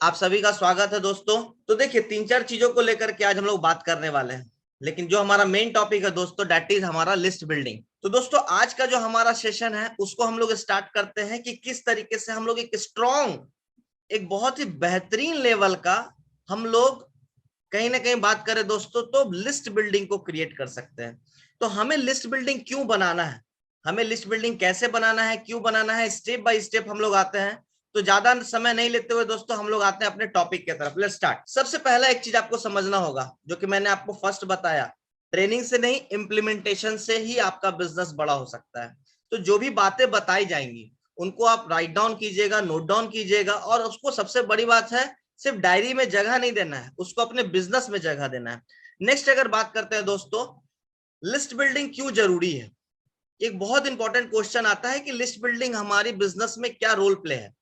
आप सभी का स्वागत है दोस्तों। तो देखिए, तीन चार चीजों को लेकर के आज हम लोग बात करने वाले हैं, लेकिन जो हमारा मेन टॉपिक है दोस्तों, दैट इज हमारा लिस्ट बिल्डिंग। तो दोस्तों, आज का जो हमारा सेशन है उसको हम लोग स्टार्ट करते हैं कि किस तरीके से हम लोग एक स्ट्रॉन्ग, एक बहुत ही बेहतरीन लेवल का हम लोग कहीं ना कहीं बात करें दोस्तों तो लिस्ट बिल्डिंग को क्रिएट कर सकते हैं। तो हमें लिस्ट बिल्डिंग क्यों बनाना है, हमें लिस्ट बिल्डिंग कैसे बनाना है, क्यों बनाना है, स्टेप बाय स्टेप हम लोग आते हैं। तो ज्यादा समय नहीं लेते हुए दोस्तों हम लोग आते हैं अपने टॉपिक की तरफ। Let's start. सबसे पहला एक चीज आपको समझना होगा, जो कि मैंने आपको फर्स्ट बताया, ट्रेनिंग से नहीं इम्प्लीमेंटेशन से ही आपका बिजनेस बड़ा हो सकता है। तो जो भी बातें बताई जाएंगी उनको आप राइट डाउन कीजिएगा, नोट डाउन कीजिएगा, और उसको सबसे बड़ी बात है सिर्फ डायरी में जगह नहीं देना है, उसको अपने बिजनेस में जगह देना है। नेक्स्ट अगर बात करते हैं दोस्तों, लिस्ट बिल्डिंग क्यों जरूरी है। एक बहुत इंपॉर्टेंट क्वेश्चन आता है कि लिस्ट बिल्डिंग हमारी बिजनेस में क्या रोल प्ले है।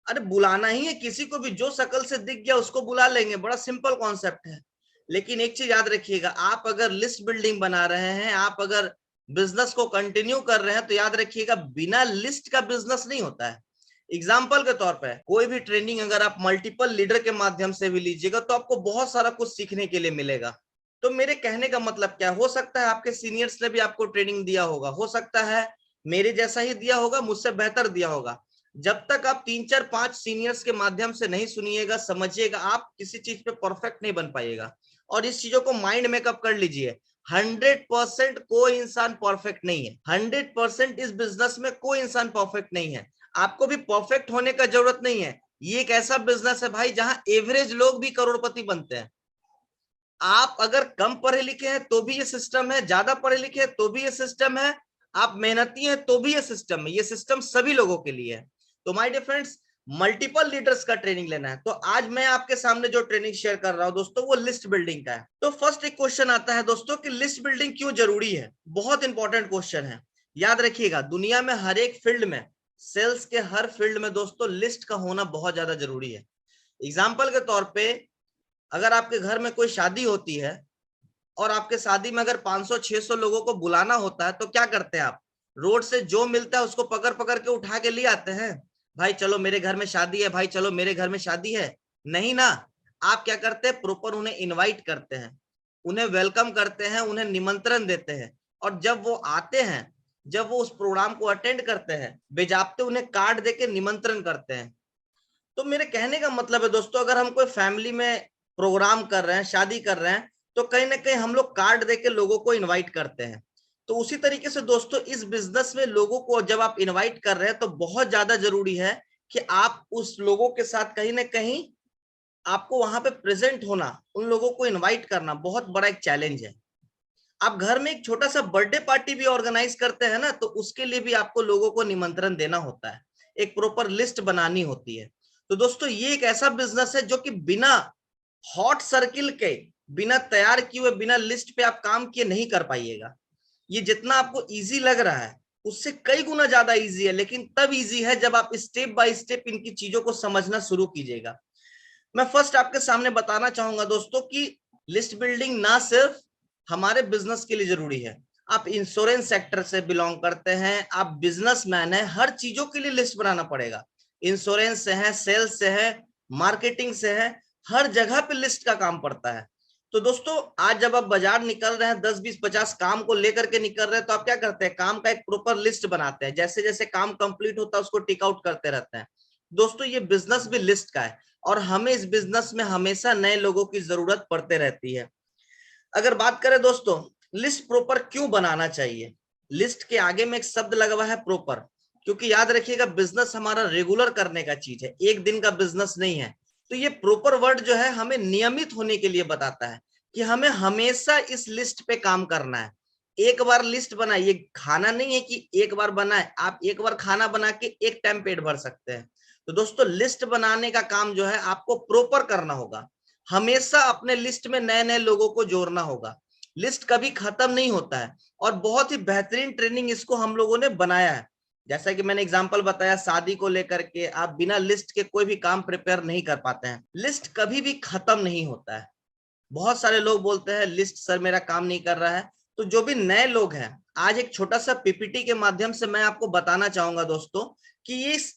अरे बुलाना ही है, किसी को भी जो शकल से दिख गया उसको बुला लेंगे, बड़ा सिंपल कॉन्सेप्ट है। लेकिन एक चीज याद रखिएगा, आप अगर लिस्ट बिल्डिंग बना रहे हैं, आप अगर बिजनेस को कंटिन्यू कर रहे हैं, तो याद रखिएगा बिना लिस्ट का बिजनेस नहीं होता है। एग्जाम्पल के तौर पर कोई भी ट्रेनिंग अगर आप मल्टीपल लीडर के माध्यम से भी लीजिएगा तो आपको बहुत सारा कुछ सीखने के लिए मिलेगा। तो मेरे कहने का मतलब क्या हो सकता है, आपके सीनियर्स ने भी आपको ट्रेनिंग दिया होगा, हो सकता है मेरे जैसा ही दिया होगा, मुझसे बेहतर दिया होगा। जब तक आप 3 4 5 सीनियर्स के माध्यम से नहीं सुनिएगा, समझिएगा, आप किसी चीज पे परफेक्ट नहीं बन पाइएगा। और इस चीजों को माइंड मेकअप कर लीजिए, 100% कोई इंसान परफेक्ट नहीं है। 100% इस बिजनेस में कोई इंसान परफेक्ट नहीं है। आपको भी परफेक्ट होने का जरूरत नहीं है। ये एक ऐसा बिजनेस है भाई जहां एवरेज लोग भी करोड़पति बनते हैं। आप अगर कम पढ़े लिखे हैं तो भी ये सिस्टम है, ज्यादा पढ़े लिखे हैं तो भी ये सिस्टम है, आप मेहनती हैं तो भी ये सिस्टम है। ये सिस्टम सभी लोगों के लिए है। तो my dear friends, multiple leaders का ट्रेनिंग लेना है। तो आज मैं आपके सामने जो ट्रेनिंग शेयर कर रहा हूं दोस्तों, वो लिस्ट बिल्डिंग का है। तो फर्स्ट एक क्वेश्चन आता है दोस्तों कि लिस्ट बिल्डिंग क्यों जरूरी है। बहुत इंपॉर्टेंट क्वेश्चन है। याद रखिएगा, दुनिया में हर एक फील्ड में, सेल्स के हर फील्ड में दोस्तों लिस्ट का होना बहुत ज्यादा जरूरी है। एग्जाम्पल के तौर पे, अगर आपके घर में कोई शादी होती है और आपके शादी में अगर 500 600 लोगों को बुलाना होता है, तो क्या करते हैं आप, रोड से जो मिलता है उसको पकड़ पकड़ के उठा के ले आते हैं, भाई चलो मेरे घर में शादी है, भाई चलो मेरे घर में शादी है। नहीं ना, आप क्या करते हैं, प्रॉपर उन्हें इनवाइट करते हैं, उन्हें वेलकम करते हैं, उन्हें निमंत्रण देते हैं। और जब वो आते हैं, जब वो उस प्रोग्राम को अटेंड करते हैं, बेजाबते उन्हें कार्ड देके निमंत्रण करते हैं। तो मेरे कहने का मतलब है दोस्तों, अगर हम कोई फैमिली में प्रोग्राम कर रहे हैं, शादी कर रहे हैं, तो कहीं ना कहीं हम लोग कार्ड देके लोगों को इनवाइट करते हैं। तो उसी तरीके से दोस्तों, इस बिजनेस में लोगों को जब आप इनवाइट कर रहे हैं तो बहुत ज्यादा जरूरी है कि आप उस लोगों के साथ कहीं ना कहीं आपको वहां पे प्रेजेंट होना, उन लोगों को इन्वाइट करना बहुत बड़ा एक चैलेंज है। आप घर में एक छोटा सा बर्थडे पार्टी भी ऑर्गेनाइज करते हैं ना, तो उसके लिए भी आपको लोगों को निमंत्रण देना होता है, एक प्रॉपर लिस्ट बनानी होती है। तो दोस्तों, ये एक ऐसा बिजनेस है जो कि बिना हॉट सर्किल के, बिना तैयार किए हुए, बिना लिस्ट पे आप काम किए नहीं कर पाइएगा। ये जितना आपको इजी लग रहा है उससे कई गुना ज्यादा इजी है, लेकिन तब इजी है जब आप स्टेप बाय स्टेप इनकी चीजों को समझना शुरू कीजिएगा। मैं फर्स्ट आपके सामने बताना चाहूंगा दोस्तों कि लिस्ट बिल्डिंग ना सिर्फ हमारे बिजनेस के लिए जरूरी है। आप इंश्योरेंस सेक्टर से बिलोंग करते हैं, आप बिजनेसमैन हैं, हर चीजों के लिए लिस्ट बनाना पड़ेगा। इंश्योरेंस से है, सेल्स से है, मार्केटिंग से है, हर जगह पे लिस्ट का काम पड़ता है। तो दोस्तों, आज जब आप बाजार निकल रहे हैं, 10 20 50 काम को लेकर के निकल रहे हैं, तो आप क्या करते हैं, काम का एक प्रॉपर लिस्ट बनाते हैं, जैसे जैसे काम कंप्लीट होता है उसको टिक आउट करते रहते हैं। दोस्तों, ये बिजनेस भी लिस्ट का है, और हमें इस बिजनेस में हमेशा नए लोगों की जरूरत पड़ते रहती है। अगर बात करें दोस्तों, लिस्ट प्रॉपर क्यों बनाना चाहिए, लिस्ट के आगे में एक शब्द लगा हुआ है प्रॉपर, क्योंकि याद रखिएगा बिजनेस हमारा रेगुलर करने का चीज है, एक दिन का बिजनेस नहीं है। तो ये प्रॉपर वर्ड जो है हमें नियमित होने के लिए बताता है कि हमें हमेशा इस लिस्ट पे काम करना है। एक बार लिस्ट बनाए, ये खाना नहीं है कि एक बार बनाए, आप एक बार खाना बना के एक टाइम पेट भर सकते हैं। तो दोस्तों, लिस्ट बनाने का काम जो है आपको प्रॉपर करना होगा, हमेशा अपने लिस्ट में नए नए लोगों को जोड़ना होगा। लिस्ट कभी खत्म नहीं होता है, और बहुत ही बेहतरीन ट्रेनिंग इसको हम लोगों ने बनाया है। जैसा कि मैंने एग्जांपल बताया, शादी को लेकर के आप बिना लिस्ट के कोई भी काम प्रिपेयर नहीं कर पाते हैं। लिस्ट कभी भी खत्म नहीं होता है। बहुत सारे लोग बोलते हैं लिस्ट सर मेरा काम नहीं कर रहा है। तो जो भी नए लोग हैं, आज एक छोटा सा पीपीटी के माध्यम से मैं आपको बताना चाहूंगा दोस्तों कि इस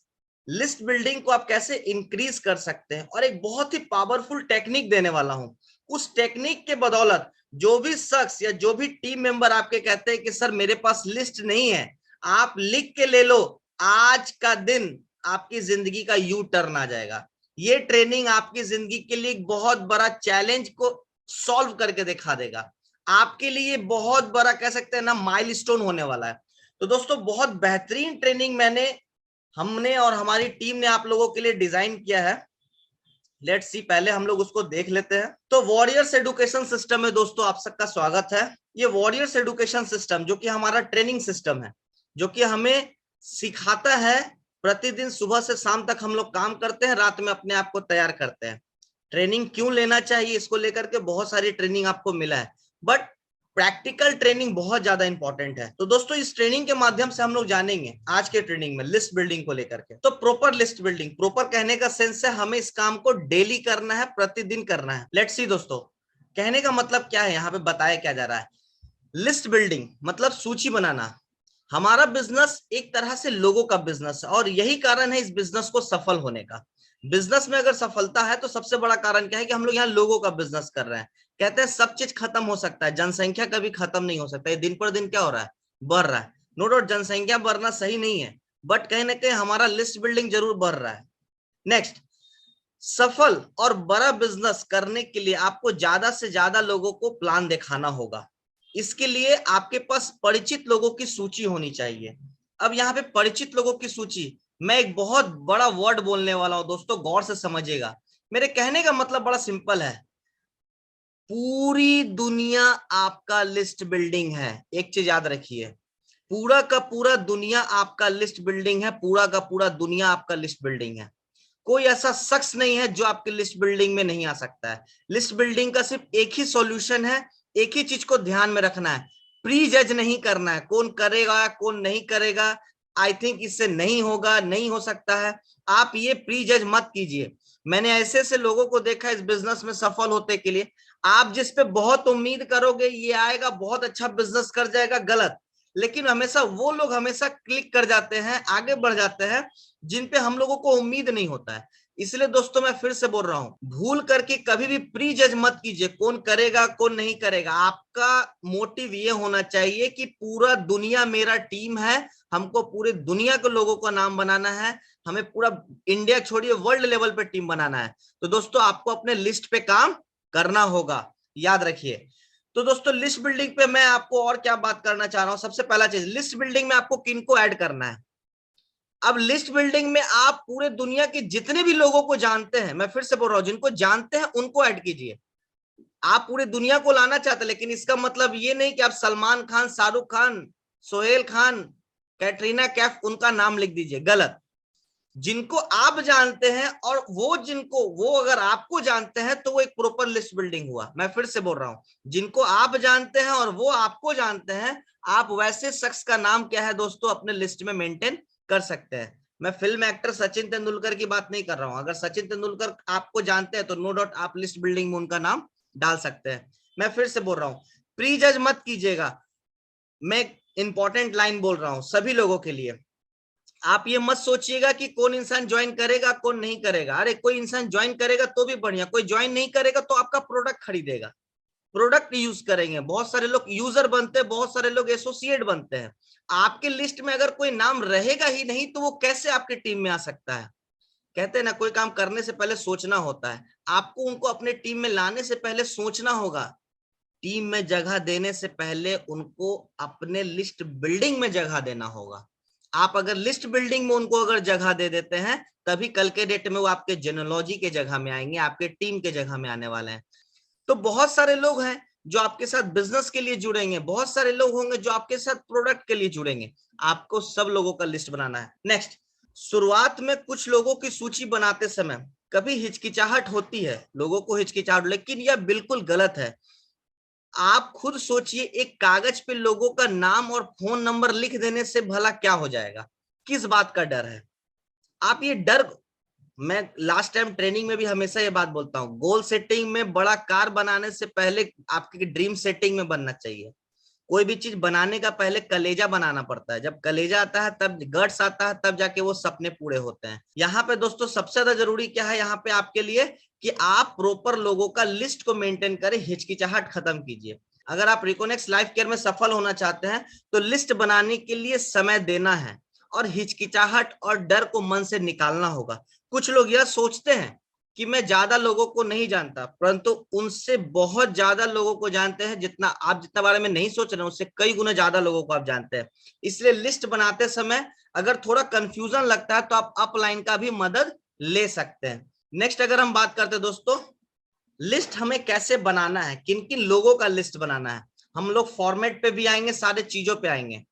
लिस्ट बिल्डिंग को आप कैसे इंक्रीज कर सकते हैं, और एक बहुत ही पावरफुल टेक्निक देने वाला हूं। उस टेक्निक के बदौलत जो भी शख्स या जो भी टीम मेंबर आपके कहते हैं कि सर मेरे पास लिस्ट नहीं है, आप लिख के ले लो, आज का दिन आपकी जिंदगी का यू टर्न आ जाएगा। ये ट्रेनिंग आपकी जिंदगी के लिए एक बहुत बड़ा चैलेंज को सॉल्व करके दिखा देगा। आपके लिए बहुत बड़ा कह सकते हैं ना माइलस्टोन होने वाला है। तो दोस्तों बहुत बेहतरीन ट्रेनिंग हमने और हमारी टीम ने आप लोगों के लिए डिजाइन किया है। लेट्स सी, पहले हम लोग उसको देख लेते हैं। तो वॉरियर्स एजुकेशन सिस्टम में दोस्तों आप सबका स्वागत है। ये वॉरियर्स एजुकेशन सिस्टम जो कि हमारा ट्रेनिंग सिस्टम है, जो कि हमें सिखाता है, प्रतिदिन सुबह से शाम तक हम लोग काम करते हैं, रात में अपने आप को तैयार करते हैं। ट्रेनिंग क्यों लेना चाहिए, इसको लेकर के बहुत सारी ट्रेनिंग आपको मिला है, बट प्रैक्टिकल ट्रेनिंग बहुत ज्यादा इंपॉर्टेंट है। तो दोस्तों इस ट्रेनिंग के माध्यम से हम लोग जानेंगे आज के ट्रेनिंग में लिस्ट बिल्डिंग को लेकर के। तो प्रॉपर लिस्ट बिल्डिंग, प्रॉपर कहने का सेंस है हमें इस काम को डेली करना है, प्रतिदिन करना है। लेट्स सी दोस्तों, कहने का मतलब क्या है, यहाँ पे बताया क्या जा रहा है। लिस्ट बिल्डिंग मतलब सूची बनाना। हमारा बिजनेस एक तरह से लोगों का बिजनेस है, और यही कारण है इस बिजनेस को सफल होने का। बिजनेस में अगर सफलता है तो सबसे बड़ा कारण क्या है कि हम लोग यहाँ लोगों का बिजनेस कर रहे हैं। कहते हैं सब चीज खत्म हो सकता है, जनसंख्या कभी खत्म नहीं हो सकता। ये दिन पर दिन क्या हो रहा है, बढ़ रहा है। नो डाउट जनसंख्या बढ़ना सही नहीं है, बट कहीं ना कहीं हमारा लिस्ट बिल्डिंग जरूर बढ़ रहा है। नेक्स्ट, सफल और बड़ा बिजनेस करने के लिए आपको ज्यादा से ज्यादा लोगों को प्लान दिखाना होगा। इसके लिए आपके पास परिचित लोगों की सूची होनी चाहिए। अब यहाँ पे परिचित लोगों की सूची, मैं एक बहुत बड़ा वर्ड बोलने वाला हूं दोस्तों, गौर से समझिएगा। मेरे कहने का मतलब बड़ा सिंपल है, पूरी दुनिया आपका लिस्ट बिल्डिंग है। एक चीज याद रखिए, पूरा का पूरा दुनिया आपका लिस्ट बिल्डिंग है, पूरा का पूरा दुनिया आपका लिस्ट बिल्डिंग है। कोई ऐसा शख्स नहीं है जो आपकी लिस्ट बिल्डिंग में नहीं आ सकता है। लिस्ट बिल्डिंग का सिर्फ एक ही सॉल्यूशन है, एक ही चीज को ध्यान में रखना है, प्री जज नहीं करना है कौन करेगा कौन नहीं करेगा। आई थिंक इससे नहीं होगा, नहीं हो सकता है, आप ये प्री जज मत कीजिए। मैंने ऐसे ऐसे लोगों को देखा इस बिजनेस में सफल होते के लिए, आप जिस पे बहुत उम्मीद करोगे ये आएगा बहुत अच्छा बिजनेस कर जाएगा, गलत। लेकिन हमेशा वो लोग हमेशा क्लिक कर जाते हैं, आगे बढ़ जाते हैं जिन पे हम लोगों को उम्मीद नहीं होता है। इसलिए दोस्तों मैं फिर से बोल रहा हूं, भूल करके कभी भी प्री जज मत कीजिए कौन करेगा कौन नहीं करेगा। आपका मोटिव ये होना चाहिए कि पूरा दुनिया मेरा टीम है, हमको पूरे दुनिया के लोगों का नाम बनाना है, हमें पूरा इंडिया छोड़िए वर्ल्ड लेवल पे टीम बनाना है। तो दोस्तों आपको अपने लिस्ट पे काम करना होगा, याद रखिए। तो दोस्तों लिस्ट बिल्डिंग पे मैं आपको और क्या बात करना चाह रहा हूं। सबसे पहला चीज, लिस्ट बिल्डिंग में आपको किनको ऐड करना है। अब लिस्ट बिल्डिंग में आप पूरे दुनिया के जितने भी लोगों को जानते हैं, मैं फिर से बोल रहा हूं, जिनको जानते हैं उनको ऐड कीजिए। आप पूरे दुनिया को लाना चाहते हैं, लेकिन इसका मतलब ये नहीं कि आप सलमान खान, शाहरुख खान, सोहेल खान, कैटरीना कैफ उनका नाम लिख दीजिए, गलत। जिनको आप जानते हैं और वो अगर आपको जानते हैं तो वो एक प्रॉपर लिस्ट बिल्डिंग हुआ। मैं फिर से बोल रहा हूं, जिनको आप जानते हैं और वो आपको जानते हैं, आप वैसे शख्स का नाम क्या है दोस्तों अपने लिस्ट में मेंटेन कर सकते हैं। मैं फिल्म एक्टर सचिन तेंदुलकर की बात नहीं कर रहा हूं। अगर सचिन तेंदुलकर आपको जानते हैं तो नो डाउट आप लिस्ट बिल्डिंग में उनका नाम डाल सकते हैं। मैं फिर से बोल रहा हूं, प्री जज मत कीजिएगा। मैं इंपॉर्टेंट लाइन बोल रहा हूं सभी लोगों के लिए, आप ये मत सोचिएगा कि कौन इंसान ज्वाइन करेगा कौन नहीं करेगा। अरे कोई इंसान ज्वाइन करेगा तो भी बढ़िया, कोई ज्वाइन नहीं करेगा तो आपका प्रोडक्ट खरीदेगा, प्रोडक्ट यूज करेंगे। बहुत सारे लोग यूजर बनते हैं, बहुत सारे लोग एसोसिएट बनते हैं। आपके लिस्ट में अगर कोई नाम रहेगा ही नहीं तो वो कैसे आपकी टीम में आ सकता है। कहते हैं ना, कोई काम करने से पहले सोचना होता है। आपको उनको अपने टीम में लाने से पहले सोचना होगा, टीम में जगह देने से पहले उनको अपने लिस्ट बिल्डिंग में जगह देना होगा। आप अगर लिस्ट बिल्डिंग में उनको अगर जगह दे देते हैं, तभी कल के डेट में वो आपके जेनोलॉजी के जगह में आएंगे, आपके टीम के जगह में आने वाले हैं। तो बहुत सारे लोग हैं जो आपके साथ बिजनेस के लिए जुड़ेंगे, बहुत सारे लोग होंगे जो आपके साथ प्रोडक्ट के लिए जुड़ेंगे। आपको सब लोगों का लिस्ट बनाना है। नेक्स्ट, शुरुआत में कुछ लोगों की सूची बनाते समय कभी हिचकिचाहट होती है, लोगों को हिचकिचाहट, लेकिन यह बिल्कुल गलत है। आप खुद सोचिए, एक कागज पे लोगों का नाम और फोन नंबर लिख देने से भला क्या हो जाएगा, किस बात का डर है। आप ये डर, मैं लास्ट टाइम ट्रेनिंग में भी हमेशा ये बात बोलता हूं, गोल सेटिंग में बड़ा कार बनाने से पहले आपकी ड्रीम सेटिंग में बनना चाहिए। कोई भी चीज बनाने का पहले कलेजा बनाना पड़ता है, जब कलेजा आता है तब गट्स आता है, तब जाके वो सपने पूरे होते हैं। यहाँ पे दोस्तों सबसे ज्यादा जरूरी क्या है यहाँ पे आपके लिए कि आप प्रॉपर लोगों का लिस्ट को मेंटेन करें, हिचकिचाहट खत्म कीजिए। अगर आप रिकोनेक्स लाइफ केयर में सफल होना चाहते हैं तो लिस्ट बनाने के लिए समय देना है और हिचकिचाहट और डर को मन से निकालना होगा। कुछ लोग यह सोचते हैं कि मैं ज्यादा लोगों को नहीं जानता, परंतु उनसे बहुत ज्यादा लोगों को जानते हैं। जितना बारे में नहीं सोच रहे हैं उससे कई गुना ज्यादा लोगों को आप जानते हैं। इसलिए लिस्ट बनाते समय अगर थोड़ा कंफ्यूजन लगता है तो आप अपलाइन का भी मदद ले सकते हैं। नेक्स्ट अगर हम बात करते हैं दोस्तों, लिस्ट हमें कैसे बनाना है, किन किन लोगों का लिस्ट बनाना है, हम लोग फॉर्मेट पे भी आएंगे, सारे चीजों पे आएंगे।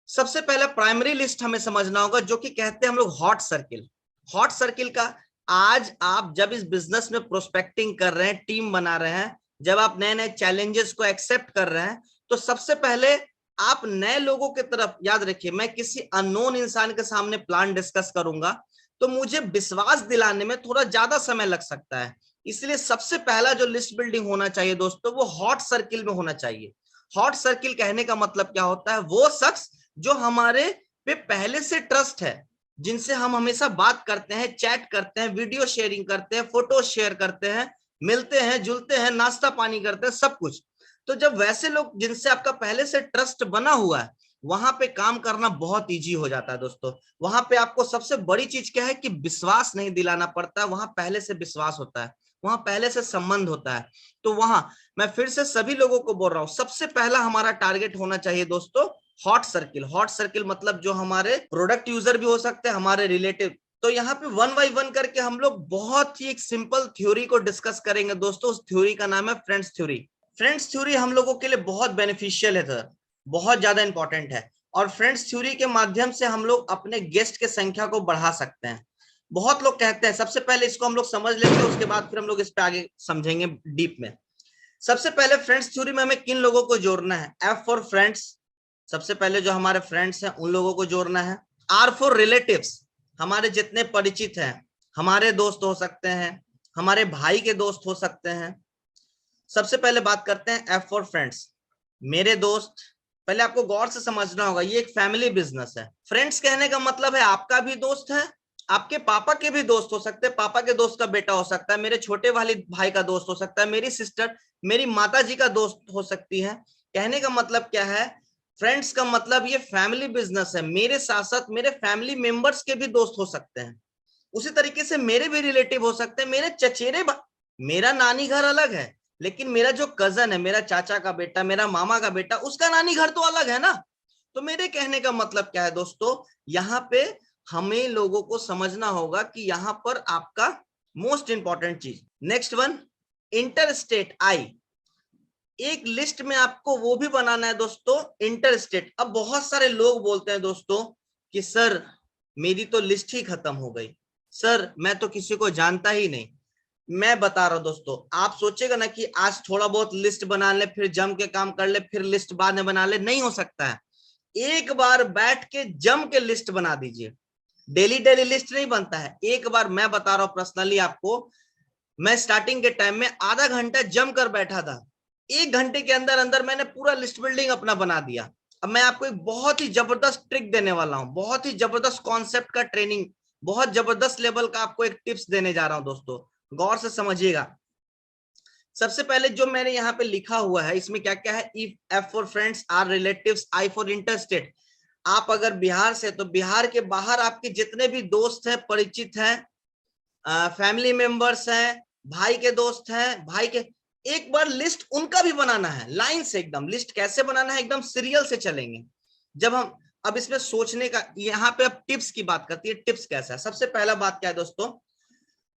सबसे पहले प्राइमरी लिस्ट हमें समझना होगा, जो कि कहते हैं हम लोग हॉट सर्किल। हॉट सर्किल का आज आप जब इस बिजनेस में प्रोस्पेक्टिंग कर रहे हैं, टीम बना रहे हैं, जब आप नए नए चैलेंजेस को एक्सेप्ट कर रहे हैं, तो सबसे पहले आप नए लोगों की तरफ, याद रखिए मैं किसी अननोन इंसान के सामने प्लान डिस्कस करूंगा तो मुझे विश्वास दिलाने में थोड़ा ज्यादा समय लग सकता है। इसलिए सबसे पहला जो लिस्ट बिल्डिंग होना चाहिए दोस्तों, वो हॉट सर्किल में होना चाहिए। हॉट सर्किल कहने का मतलब क्या होता है, वो शख्स जो हमारे पे पहले से ट्रस्ट है, जिनसे हम हमेशा बात करते हैं, चैट करते हैं, वीडियो शेयरिंग करते हैं, फोटो शेयर करते हैं, मिलते हैं, जुलते हैं, नाश्ता पानी करते हैं, सब कुछ। तो जब वैसे लोग जिनसे आपका पहले से ट्रस्ट बना हुआ है, वहां पे काम करना बहुत इजी हो जाता है दोस्तों। वहां पे आपको सबसे बड़ी चीज क्या है कि विश्वास नहीं दिलाना पड़ता है, वहां पहले से विश्वास होता है, वहां पहले से संबंध होता है। तो वहां मैं फिर से सभी लोगों को बोल रहा हूं, सबसे पहला हमारा टारगेट होना चाहिए दोस्तों हॉट सर्किल। हॉट सर्किल मतलब जो हमारे प्रोडक्ट यूजर भी हो सकते हैं, हमारे रिलेटिव। तो यहाँ पे वन बाय वन करके हम लोग बहुत ही एक सिंपल थ्योरी को डिस्कस करेंगे दोस्तों। उस थ्योरी का नाम है फ्रेंड्स थ्योरी। फ्रेंड्स थ्योरी हम लोगों के लिए बहुत बेनिफिशियल है सर, बहुत ज्यादा इंपॉर्टेंट है। और फ्रेंड्स थ्योरी के माध्यम से हम लोग अपने गेस्ट के संख्या को बढ़ा सकते हैं। बहुत लोग कहते हैं, सबसे पहले इसको हम लोग समझ लेते हैं, उसके बाद फिर हम लोग इस पे आगे समझेंगे डीप में। सबसे पहले फ्रेंड्स थ्योरी में हमें किन लोगों को जोड़ना है, एफ फॉर फ्रेंड्स, सबसे पहले जो हमारे फ्रेंड्स हैं उन लोगों को जोड़ना है। आर फॉर रिलेटिव्स, हमारे जितने परिचित हैं, हमारे दोस्त हो सकते हैं, हमारे भाई के दोस्त हो सकते हैं। सबसे पहले बात करते हैं एफ फॉर फ्रेंड्स, मेरे दोस्त। पहले आपको गौर से समझना होगा, ये एक फैमिली बिजनेस है। फ्रेंड्स कहने का मतलब है आपका भी दोस्त है, आपके पापा के भी दोस्त हो सकते हैं, पापा के दोस्त का बेटा हो सकता है, मेरे छोटे वाले भाई का दोस्त हो सकता है, मेरी सिस्टर, मेरी माता जी का दोस्त हो सकती है। कहने का मतलब क्या है, फ्रेंड्स का मतलब ये फैमिली बिजनेस है, मेरे साथ साथ मेरे फैमिली मेंबर्स के भी दोस्त हो सकते हैं। उसी तरीके से मेरे भी रिलेटिव हो सकते हैं, मेरे चचेरे, मेरा नानी घर अलग है, लेकिन मेरा जो कजन है, मेरा चाचा का बेटा, मेरा मामा का बेटा, उसका नानी घर तो अलग है ना। तो मेरे कहने का मतलब क्या है दोस्तों, यहाँ पे हमें लोगों को समझना होगा कि यहाँ पर आपका मोस्ट इंपॉर्टेंट चीज, नेक्स्ट वन, इंटर स्टेट आई। एक लिस्ट में आपको वो भी बनाना है दोस्तों, इंटर स्टेट। अब बहुत सारे लोग बोलते हैं दोस्तों कि सर मेरी तो लिस्ट ही खत्म हो गई, सर मैं तो किसी को जानता ही नहीं। मैं बता रहा हूं दोस्तों, आप सोचेगा ना कि आज थोड़ा बहुत लिस्ट बना ले, फिर जम के काम कर ले, फिर लिस्ट बाद में बना ले, नहीं हो सकता है। एक बार बैठ के जम के लिस्ट बना दीजिए। डेली डेली लिस्ट नहीं बनता है, एक बार मैं बता रहा हूं पर्सनली आपको, मैं स्टार्टिंग के टाइम में आधा घंटा जम कर बैठा था, 1 घंटे के अंदर अंदर मैंने पूरा लिस्ट बिल्डिंग अपना बना दिया। अब मैं आपको एक बहुत ही जबरदस्त ट्रिक देने वाला हूं, बहुत ही जबरदस्त कॉन्सेप्ट का ट्रेनिंग, बहुत जबरदस्त लेवल का आपको एक टिप्स देने जा रहा हूं दोस्तों, गौर से समझिएगा। सबसे पहले जो मैंने यहाँ पे लिखा हुआ है, इसमें क्या क्या है, if F for friends, R relatives, I for interstate. आप अगर बिहार से, तो बिहार के बाहर आपके जितने भी दोस्त हैं, परिचित हैं, फैमिली मेंबर्स हैं, भाई के दोस्त हैं, भाई के, एक बार लिस्ट उनका भी बनाना है, लाइन से एकदम। लिस्ट कैसे बनाना है, एकदम सीरियल से चलेंगे। जब हम अब इसमें सोचने का, यहाँ पे अब टिप्स की बात करती है, टिप्स कैसा है। सबसे पहला बात क्या है दोस्तों,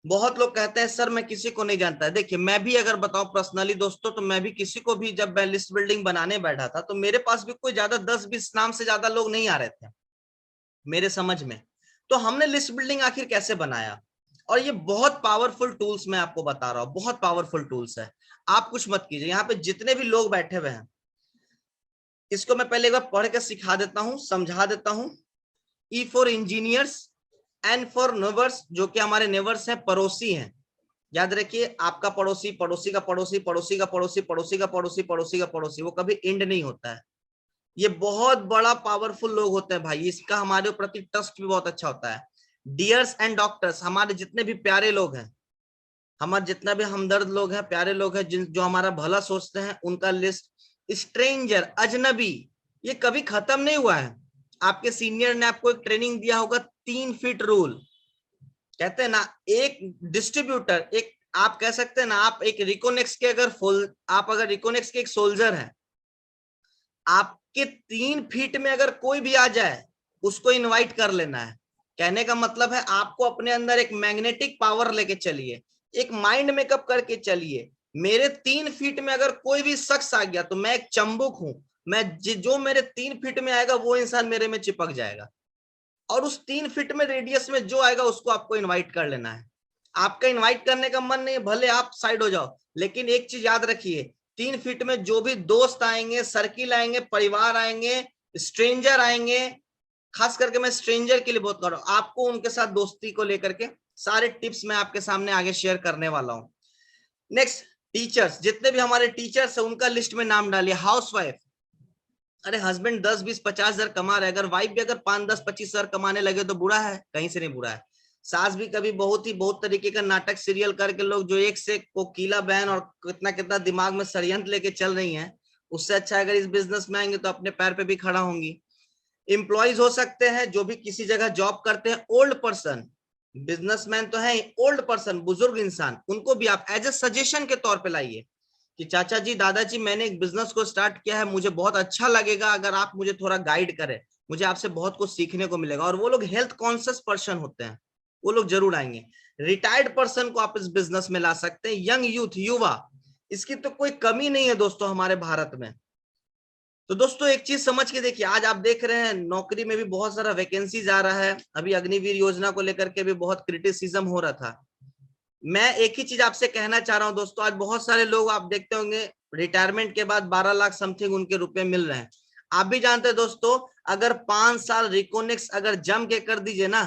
बहुत लोग कहते हैं सर मैं किसी को नहीं जानता। देखिए मैं भी अगर बताऊं पर्सनली दोस्तों, तो मैं भी किसी को भी, जब मैं लिस्ट बिल्डिंग बनाने बैठा था तो मेरे पास भी कोई ज्यादा 10-20 नाम से ज्यादा लोग नहीं आ रहे थे मेरे समझ में। तो हमने लिस्ट बिल्डिंग आखिर कैसे बनाया, और ये बहुत पावरफुल टूल्स मैं आपको बता रहा हूँ, बहुत पावरफुल टूल्स है। आप कुछ मत कीजिए, यहाँ पे जितने भी लोग बैठे हुए हैं, इसको मैं पहले एक बार पढ़ के सिखा देता हूँ, समझा देता हूँ। E for engineers, N for neighbours, जो कि हमारे नेबर्स हैं, पड़ोसी हैं। याद रखिए, आपका पड़ोसी, पड़ोसी का पड़ोसी, पड़ोसी का पड़ोसी, पड़ोसी का पड़ोसी, पड़ोसी का पड़ोसी, वो कभी एंड नहीं होता है। ये बहुत बड़ा पावरफुल लोग होते हैं भाई, इसका हमारे प्रति ट्रस्ट भी बहुत अच्छा होता है। डियर्स एंड डॉक्टर्स, हमारे जितने भी प्यारे लोग हैं, हमारे जितना भी हमदर्द लोग हैं, प्यारे लोग हैं, जिन जो हमारा भला सोचते हैं, उनका लिस्ट। स्ट्रेंजर, अजनबी, ये कभी खत्म नहीं हुआ है। आपके सीनियर ने आपको एक ट्रेनिंग दिया होगा, 3 फीट रूल। कहते हैं ना, एक डिस्ट्रीब्यूटर, एक आप कह सकते हैं ना, आप एक रिकोनेक्स के अगर आप अगर रिकोनेक्स के एक सोल्जर हैं, आपके 3 फीट में अगर कोई भी आ जाए, उसको इनवाइट कर लेना है। कहने का मतलब है, आपको अपने अंदर एक मैग्नेटिक पावर लेके चलिए, एक माइंड मेकअप करके चलिए। मेरे 3 फीट में अगर कोई भी शख्स आ गया तो मैं एक चंबुक हूं, मैं जो मेरे 3 फीट में आएगा वो इंसान मेरे में चिपक जाएगा, और उस 3 फीट में रेडियस में जो आएगा उसको आपको इनवाइट कर लेना है। आपका इनवाइट करने का मन नहीं, भले आप साइड हो जाओ, लेकिन एक चीज याद रखिए, 3 फीट में जो भी दोस्त आएंगे, सर्किल आएंगे, परिवार आएंगे, स्ट्रेंजर आएंगे, खास करके मैं स्ट्रेंजर के लिए बहुत कर रहा हूं, आपको उनके साथ दोस्ती को लेकर के सारे टिप्स मैं आपके सामने आगे शेयर करने वाला हूं। नेक्स्ट, टीचर्स, जितने भी हमारे टीचर्स है उनका लिस्ट में नाम डालिए। हाउसवाइफ, अरे हस्बैंड 10, 20, 50 हजार कमा रहे, अगर वाइफ भी अगर 5, 10, 25 हजार कमाने लगे तो बुरा है? कहीं से नहीं बुरा है। सास भी कभी बहुत तरीके का नाटक सीरियल करके, लोग जो एक से कोकीला बहन और कितना कितना दिमाग में षड्यंत्र लेके चल रही हैं, उससे अच्छा अगर इस बिजनेस में आएंगे तो अपने पैर पे भी खड़ा होंगी। एम्प्लॉयज हो सकते हैं जो भी किसी जगह जॉब करते हैं, ओल्ड पर्सन, बिजनेसमैन तो है, ओल्ड पर्सन, बुजुर्ग इंसान, उनको भी आप एज ए सजेशन के तौर पे लाइए कि चाचा जी, दादाजी, मैंने एक बिजनेस को स्टार्ट किया है, मुझे बहुत अच्छा लगेगा अगर आप मुझे थोड़ा गाइड करें, मुझे आपसे बहुत कुछ सीखने को मिलेगा। और वो लोग हेल्थ कॉन्शियस पर्सन होते हैं, वो लोग जरूर आएंगे। रिटायर्ड पर्सन को आप इस बिजनेस में ला सकते हैं। यंग यूथ, युवा, इसकी तो कोई कमी नहीं है दोस्तों हमारे भारत में। तो दोस्तों एक चीज समझ के देखिए, आज आप देख रहे हैं नौकरी में भी बहुत सारा वैकेंसीज आ रहा है, अभी अग्निवीर योजना को लेकर के भी बहुत क्रिटिसिज्म हो रहा था। मैं एक ही चीज आपसे कहना चाह रहा हूं दोस्तों, आज बहुत सारे लोग आप देखते होंगे रिटायरमेंट के बाद 12 लाख समथिंग उनके रुपए मिल रहे हैं। आप भी जानते हैं दोस्तों, अगर 5 साल रिकोनेक्स अगर जम के कर दीजिए ना,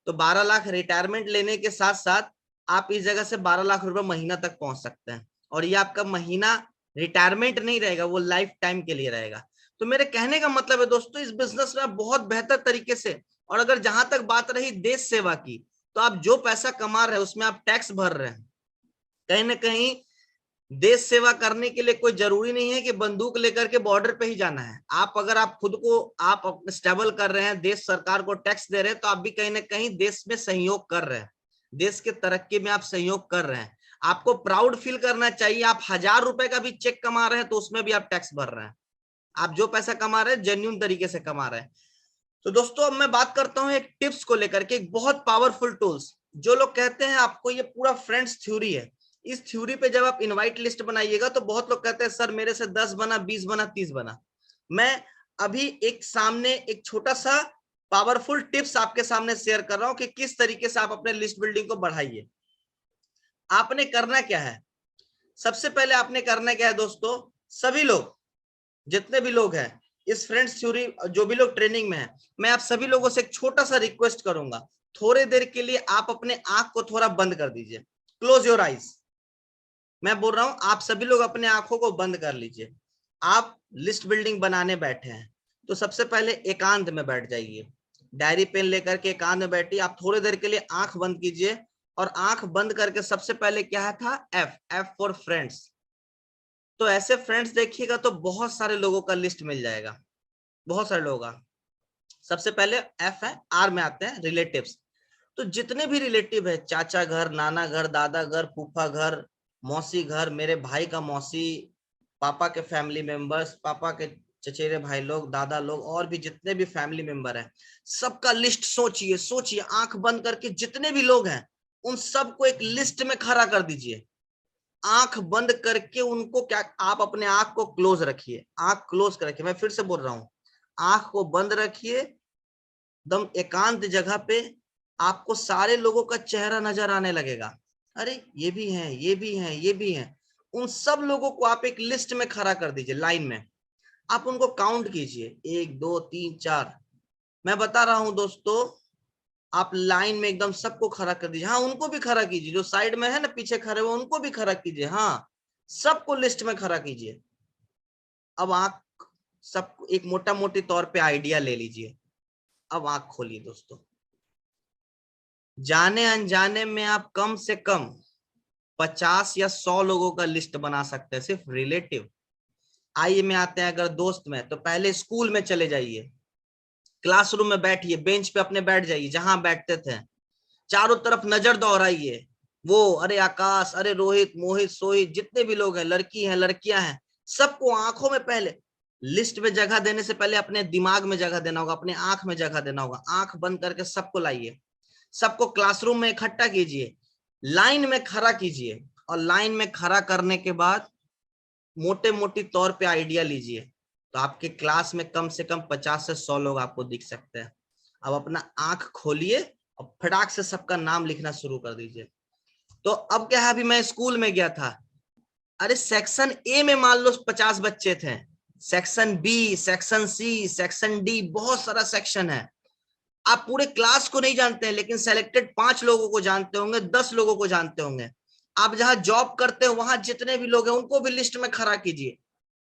तो 12 लाख रिटायरमेंट लेने के साथ साथ आप इस जगह से 12 लाख रुपए महीना तक पहुंच सकते हैं। और ये आपका महीना रिटायरमेंट नहीं रहेगा, वो लाइफ टाइम के लिए रहेगा। तो मेरे कहने का मतलब है दोस्तों, इस बिजनेस में आप बहुत बेहतर तरीके से, और अगर जहां तक बात रही देश सेवा की, तो आप जो पैसा कमा रहे हैं उसमें आप टैक्स भर रहे हैं। कहीं ना कहीं देश सेवा करने के लिए कोई जरूरी नहीं है कि बंदूक लेकर के बॉर्डर पे ही जाना है। आप अगर आप खुद को आप स्टेबल कर रहे हैं, देश सरकार को टैक्स दे रहे हैं, तो आप भी कहीं ना कहीं देश में सहयोग कर रहे हैं, देश के तरक्की में आप सहयोग कर रहे हैं। आपको प्राउड फील करना चाहिए। आप 1000 रुपए का भी चेक कमा रहे हैं तो उसमें भी आप टैक्स भर रहे हैं। आप जो पैसा कमा रहे हैं जेन्युइन तरीके से कमा रहे हैं। तो दोस्तों अब मैं बात करता हूं एक टिप्स को लेकर के, एक बहुत पावरफुल टूल्स। जो लोग कहते हैं आपको ये पूरा फ्रेंड्स थ्योरी है, इस थ्योरी पे जब आप इनवाइट लिस्ट बनाइएगा तो बहुत लोग कहते हैं सर मेरे से 10 बना, 20 बना, 30 बना। मैं अभी एक सामने एक छोटा सा पावरफुल टिप्स आपके सामने शेयर कर रहा हूं कि किस तरीके से आप अपने लिस्ट बिल्डिंग को बढ़ाइए। आपने करना क्या है, सबसे पहले आपने करना क्या है दोस्तों, सभी लोग, जितने भी लोग हैं इस फ्रेंड्स थ्योरी, जो भी लोग ट्रेनिंग में है, मैं आप सभी लोगों से एक छोटा सा रिक्वेस्ट करूंगा, थोड़ी देर के लिए आप अपने आंख को थोड़ा बंद कर दीजिए। Close your eyes. मैं बोल रहा हूं आप सभी लोग अपने आंखों को बंद कर लीजिए। आप लिस्ट बिल्डिंग बनाने बैठे हैं तो सबसे पहले एकांत में बैठ जाइए, डायरी पेन लेकर के एकांत में बैठिए। आप थोड़ी देर के लिए आंख बंद कीजिए, और आंख बंद करके सबसे पहले क्या था, एफ फॉर फ्रेंड्स। तो ऐसे फ्रेंड्स देखिएगा तो बहुत सारे लोगों का लिस्ट मिल जाएगा, बहुत सारे लोगों का। सबसे पहले एफ है, आर में आते हैं रिलेटिव्स। तो जितने भी रिलेटिव है, चाचा घर, नाना घर, दादा घर, फूफा घर, मौसी घर, मेरे भाई का मौसी, पापा के फैमिली मेंबर्स, पापा के चचेरे भाई लोग, दादा लोग, और भी जितने भी फैमिली मेंबर हैं, सबका लिस्ट सोचिए, सोचिए आंख बंद करके, जितने भी लोग हैं उन सबको एक लिस्ट में खड़ा कर दीजिए। आंख बंद करके उनको क्या, आप अपने आंख को क्लोज रखिए, आंख क्लोज कर रखिए। मैं फिर से बोल रहा हूं, आंख को बंद रखिए, एकदम एकांत जगह पे। आपको सारे लोगों का चेहरा नजर आने लगेगा, अरे ये भी हैं, ये भी हैं, ये भी हैं। उन सब लोगों को आप एक लिस्ट में खड़ा कर दीजिए, लाइन में। आप उनको काउंट कीजिए, 1 2 3 4। मैं बता रहा हूं दोस्तों, आप लाइन में एकदम सबको खड़ा कर दीजिए। हाँ, उनको भी खड़ा कीजिए, जो साइड में है ना पीछे खड़े हुए उनको भी खड़ा कीजिए। हाँ, सबको लिस्ट में खड़ा कीजिए। अब आंख सब एक मोटा मोटी तौर पे आइडिया ले लीजिए। अब आंख खोलिए दोस्तों। जाने अनजाने में आप कम से कम 50 या 100 लोगों का लिस्ट बना सकते हैं, सिर्फ रिलेटिव। आइए में आते हैं, अगर दोस्त में, तो पहले स्कूल में चले जाइए, क्लासरूम में बैठिए, बेंच पे अपने बैठ जाइए जहां बैठते थे, चारों तरफ नजर दौड़ाइए। वो अरे आकाश, अरे रोहित, मोहित, सोहित, जितने भी लोग हैं, लड़की हैं, लड़कियां हैं, सबको आंखों में पहले लिस्ट में जगह देने से पहले अपने दिमाग में जगह देना होगा, अपने आंख में जगह देना होगा। आंख बंद करके सबको लाइए, सबको क्लासरूम में इकट्ठा कीजिए, लाइन में खड़ा कीजिए, और लाइन में खड़ा करने के बाद मोटे मोटी तौर पे आइडिया लीजिए। तो आपके क्लास में कम से कम 50 से 100 लोग आपको दिख सकते हैं। अब अपना आंख खोलिए और फटाक से सबका नाम लिखना शुरू कर दीजिए। तो अब क्या है, अभी मैं स्कूल में गया था, अरे सेक्शन ए में मान लो 50 बच्चे थे, section B, section C, section D, बहुत सारा सेक्शन है। आप पूरे क्लास को नहीं जानते हैं, लेकिन सेलेक्टेड 5 लोगों को जानते होंगे, 10 लोगों को जानते होंगे। आप जहां जॉब करते हो वहां जितने भी लोग हैं उनको भी लिस्ट में खड़ा कीजिए।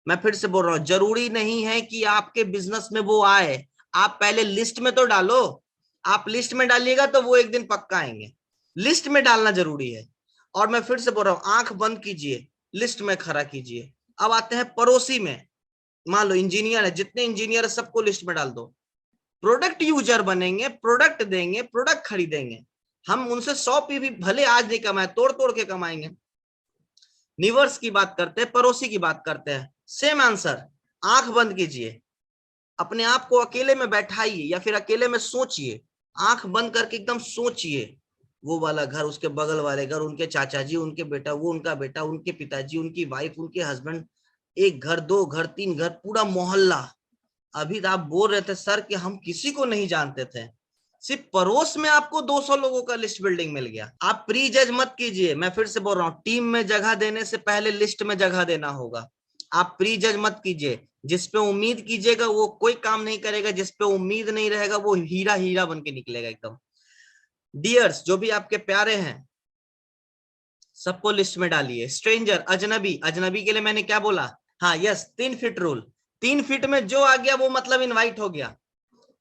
मैं फिर से बोल रहा हूं, जरूरी नहीं है कि आपके बिजनेस में वो आए, आप पहले लिस्ट में तो डालो। आप लिस्ट में डालिएगा तो वो एक दिन पक्का आएंगे। लिस्ट में डालना जरूरी है। और मैं फिर से बोल रहा हूं, आंख बंद कीजिए, लिस्ट में खड़ा कीजिए। अब आते हैं पड़ोसी में। मान लो इंजीनियर है, जितने इंजीनियर है सबको लिस्ट में डाल दो। प्रोडक्ट यूजर बनेंगे, प्रोडक्ट देंगे, प्रोडक्ट खरीदेंगे। हम उनसे 100 पी भी भले आज नहीं कमाए, तोड़ तोड़ के कमाएंगे। न्यूवर्स की बात करते हैं, पड़ोसी की बात करते हैं, सेम आंसर। आंख बंद कीजिए, अपने आप को अकेले में बैठाइए या फिर अकेले में सोचिए, आंख बंद करके एकदम सोचिए। वो वाला घर, उसके बगल वाले घर, उनके चाचा जी, उनके बेटा, वो उनका बेटा, उनके पिताजी, उनकी वाइफ, उनके हस्बैंड, एक घर, 2 घर, 3 घर, पूरा मोहल्ला। अभी आप बोल रहे थे सर कि हम किसी को नहीं जानते थे, सिर्फ पड़ोस में आपको 200 लोगों का लिस्ट बिल्डिंग मिल गया। आप प्री जज मत कीजिए, मैं फिर से बोल रहा हूँ, टीम में जगह देने से पहले लिस्ट में जगह देना होगा। आप प्री जज मत कीजिए, जिस पे उम्मीद कीजिएगा वो कोई काम नहीं करेगा, जिस पे उम्मीद नहीं रहेगा वो हीरा हीरा बन के निकलेगा एकदम। डियर्स, जो भी आपके प्यारे हैं सबको लिस्ट में डालिए। स्ट्रेंजर, अजनबी, अजनबी के लिए मैंने क्या बोला, हाँ यस, 3 फीट रूल। 3 फीट में जो आ गया वो मतलब इनवाइट हो गया।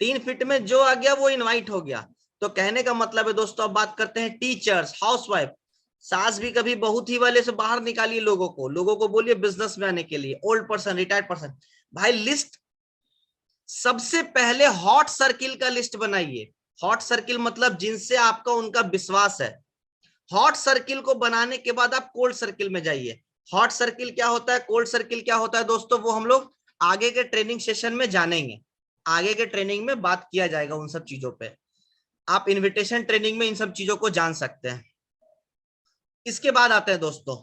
3 फीट में जो आ गया वो इनवाइट हो गया। तो कहने का मतलब है दोस्तों, अब बात करते हैं टीचर्स, हाउसवाइफ। सास भी कभी बहुत ही वाले से बाहर निकालिए, लोगों को बोलिए बिजनेस में आने के लिए, ओल्ड पर्सन, रिटायर्ड पर्सन। भाई लिस्ट सबसे पहले हॉट सर्किल का लिस्ट बनाइए। हॉट सर्किल मतलब जिनसे आपका उनका विश्वास है। हॉट सर्किल को बनाने के बाद आप कोल्ड सर्किल में जाइए। हॉट सर्किल क्या होता है, कोल्ड सर्किल क्या होता है दोस्तों, वो हम लोग आगे के ट्रेनिंग सेशन में जानेंगे। आगे के ट्रेनिंग में बात किया जाएगा उन सब चीजों पे। आप इनविटेशन ट्रेनिंग में इन सब चीजों को जान सकते हैं। इसके बाद आते हैं दोस्तों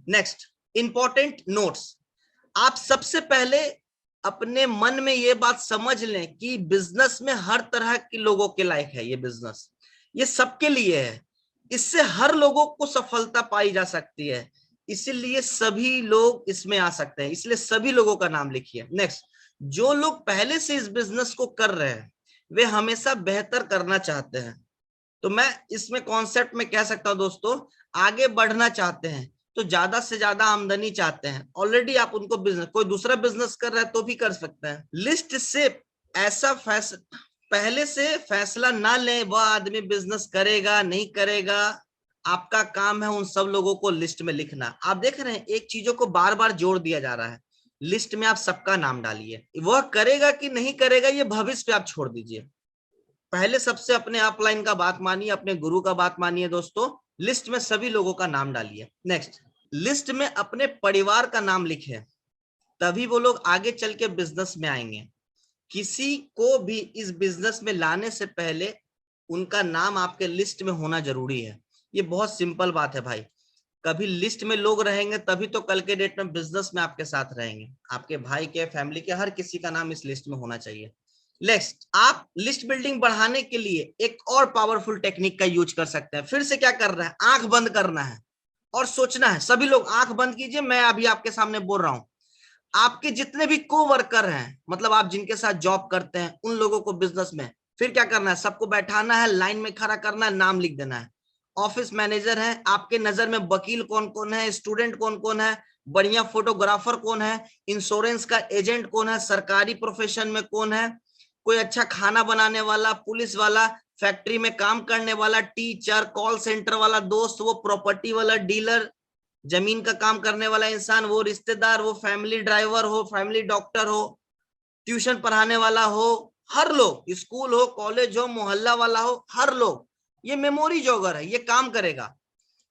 नेक्स्ट, इंपॉर्टेंट नोट्स। आप सबसे पहले अपने मन में ये बात समझ लें कि बिजनेस में हर तरह के लोगों के लायक है। ये बिजनेस ये सबके लिए है, इससे हर लोगों को सफलता पाई जा सकती है, इसीलिए सभी लोग इसमें आ सकते हैं, इसलिए सभी लोगों का नाम लिखिए। नेक्स्ट, जो लोग पहले से इस बिजनेस को कर रहे हैं वे हमेशा बेहतर करना चाहते हैं। तो मैं इसमें कॉन्सेप्ट में कह सकता हूं दोस्तों, आगे बढ़ना चाहते हैं तो ज्यादा से ज्यादा आमदनी चाहते हैं। ऑलरेडी आप उनको बिजनेस, कोई दूसरा बिजनेस कर रहा है तो भी कर सकते हैं। लिस्ट से ऐसा पहले से फैसला ना लें वह आदमी बिजनेस करेगा नहीं करेगा। आपका काम है उन सब लोगों को लिस्ट में लिखना। आप देख रहे हैं एक चीजों को बार बार जोड़ दिया जा रहा है, लिस्ट में आप सबका नाम डालिए। वह करेगा कि नहीं करेगा ये भविष्य पे आप छोड़ दीजिए। पहले सबसे अपने अपलाइन का बात मानिए, अपने गुरु का बात मानिए दोस्तों। लिस्ट में सभी लोगों का नाम डालिए। नेक्स्ट, लिस्ट में अपने परिवार का नाम लिखें, तभी वो लोग आगे चल के बिजनेस में आएंगे। किसी को भी इस बिजनेस में लाने से पहले उनका नाम आपके लिस्ट में होना जरूरी है। ये बहुत सिंपल बात है भाई। कभी लिस्ट में लोग रहेंगे तभी तो कल के डेट में बिजनेस में आपके साथ रहेंगे। आपके भाई के, फैमिली के, हर किसी का नाम इस लिस्ट में होना चाहिए। नेक्स्ट, आप लिस्ट बिल्डिंग बढ़ाने के लिए एक और पावरफुल टेक्निक का यूज कर सकते हैं। फिर से क्या करना है, आंख बंद करना है और सोचना है। सभी लोग आंख बंद कीजिए, मैं अभी आपके सामने बोल रहा हूं। आपके जितने भी को वर्कर हैं, मतलब आप जिनके साथ जॉब करते हैं, उन लोगों को बिजनेस में फिर क्या करना है, सबको बैठाना है, लाइन में खड़ा करना है, नाम लिख देना है। ऑफिस मैनेजर है, आपके नजर में वकील कौन कौन है, स्टूडेंट कौन कौन है, बढ़िया फोटोग्राफर कौन है, इंश्योरेंस का एजेंट कौन है, सरकारी प्रोफेशन में कौन है, कोई अच्छा खाना बनाने वाला, पुलिस वाला, फैक्ट्री में काम करने वाला, टीचर, कॉल सेंटर वाला दोस्त, वो प्रॉपर्टी वाला डीलर, जमीन का काम करने वाला इंसान, वो रिश्तेदार, वो फैमिली ड्राइवर हो, फैमिली डॉक्टर हो, ट्यूशन पढ़ाने वाला हो, हर लोग, स्कूल हो, कॉलेज हो, मोहल्ला वाला हो, हर लोग, ये मेमोरी जॉगर है, ये काम करेगा।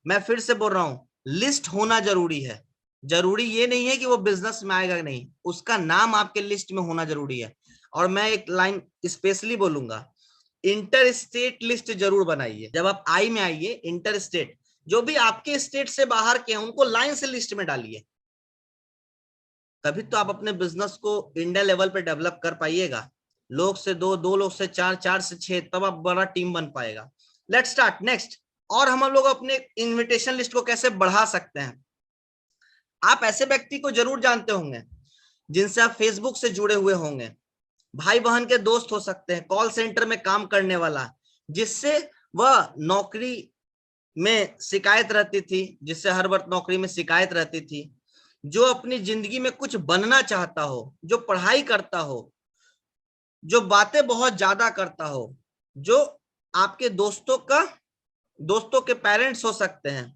मैं फिर से बोल रहा हूं, लिस्ट होना जरूरी है। जरूरी ये नहीं है कि वो बिजनेस में आएगा, नहीं, उसका नाम आपके लिस्ट में होना जरूरी है। और मैं एक लाइन स्पेशली बोलूंगा, इंटर स्टेट लिस्ट जरूर बनाइए। जब आप आई में आइए, इंटर स्टेट, जो भी आपके स्टेट से बाहर के हैं उनको लाइन से लिस्ट में डालिए, तभी तो आप अपने बिजनेस को इंडिया लेवल पे डेवलप कर पाइएगा। लोग से दो, दो लोग से चार, चार से छह, तब आप बड़ा टीम बन पाएगा। Let's start next. और हम लोग अपने इनविटेशन लिस्ट को कैसे बढ़ा सकते हैं। आप ऐसे व्यक्ति को जरूर जानते होंगे जिनसे आप फेसबुक से जुड़े हुए होंगे, भाई बहन के दोस्त हो सकते हैं, कॉल सेंटर में काम करने वाला, जिससे वह नौकरी में शिकायत रहती थी, जिससे हर वक्त नौकरी में शिकायत रहती थी, जो अपनी जिंदगी में कुछ बनना चाहता हो, जो पढ़ाई करता हो, जो बातें बहुत ज्यादा करता हो, जो आपके दोस्तों के पेरेंट्स हो सकते हैं,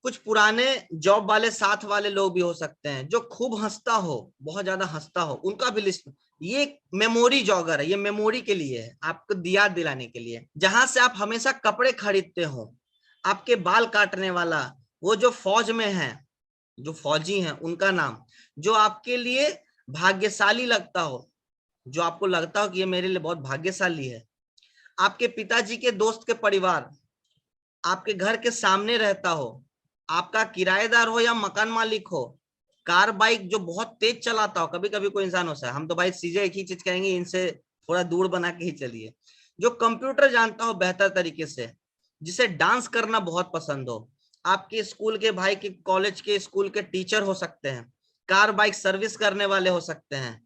कुछ पुराने जॉब वाले साथ वाले लोग भी हो सकते हैं, जो खूब हंसता हो, बहुत ज्यादा हंसता हो, उनका भी लिस्ट। ये मेमोरी जॉगर है, ये मेमोरी के लिए है, आपको याद दिलाने के लिए। जहां से आप हमेशा कपड़े खरीदते हो, आपके बाल काटने वाला, वो जो फौज में है, जो फौजी हैं, उनका नाम, जो आपके लिए भाग्यशाली लगता हो, जो आपको लगता हो कि ये मेरे लिए बहुत भाग्यशाली है, आपके पिताजी के दोस्त के परिवार, आपके घर के सामने रहता हो, आपका किराएदार हो या मकान मालिक हो, कार बाइक जो बहुत तेज चलाता हो, कभी कभी कोई इंसान होता है, हम तो भाई सीधे एक ही चीज कहेंगे, इनसे थोड़ा दूर बना के ही चलिए, जो कंप्यूटर जानता हो बेहतर तरीके से, जिसे डांस करना बहुत पसंद हो, आपके स्कूल के भाई के, कॉलेज के, स्कूल के टीचर हो सकते हैं, कार बाइक सर्विस करने वाले हो सकते हैं,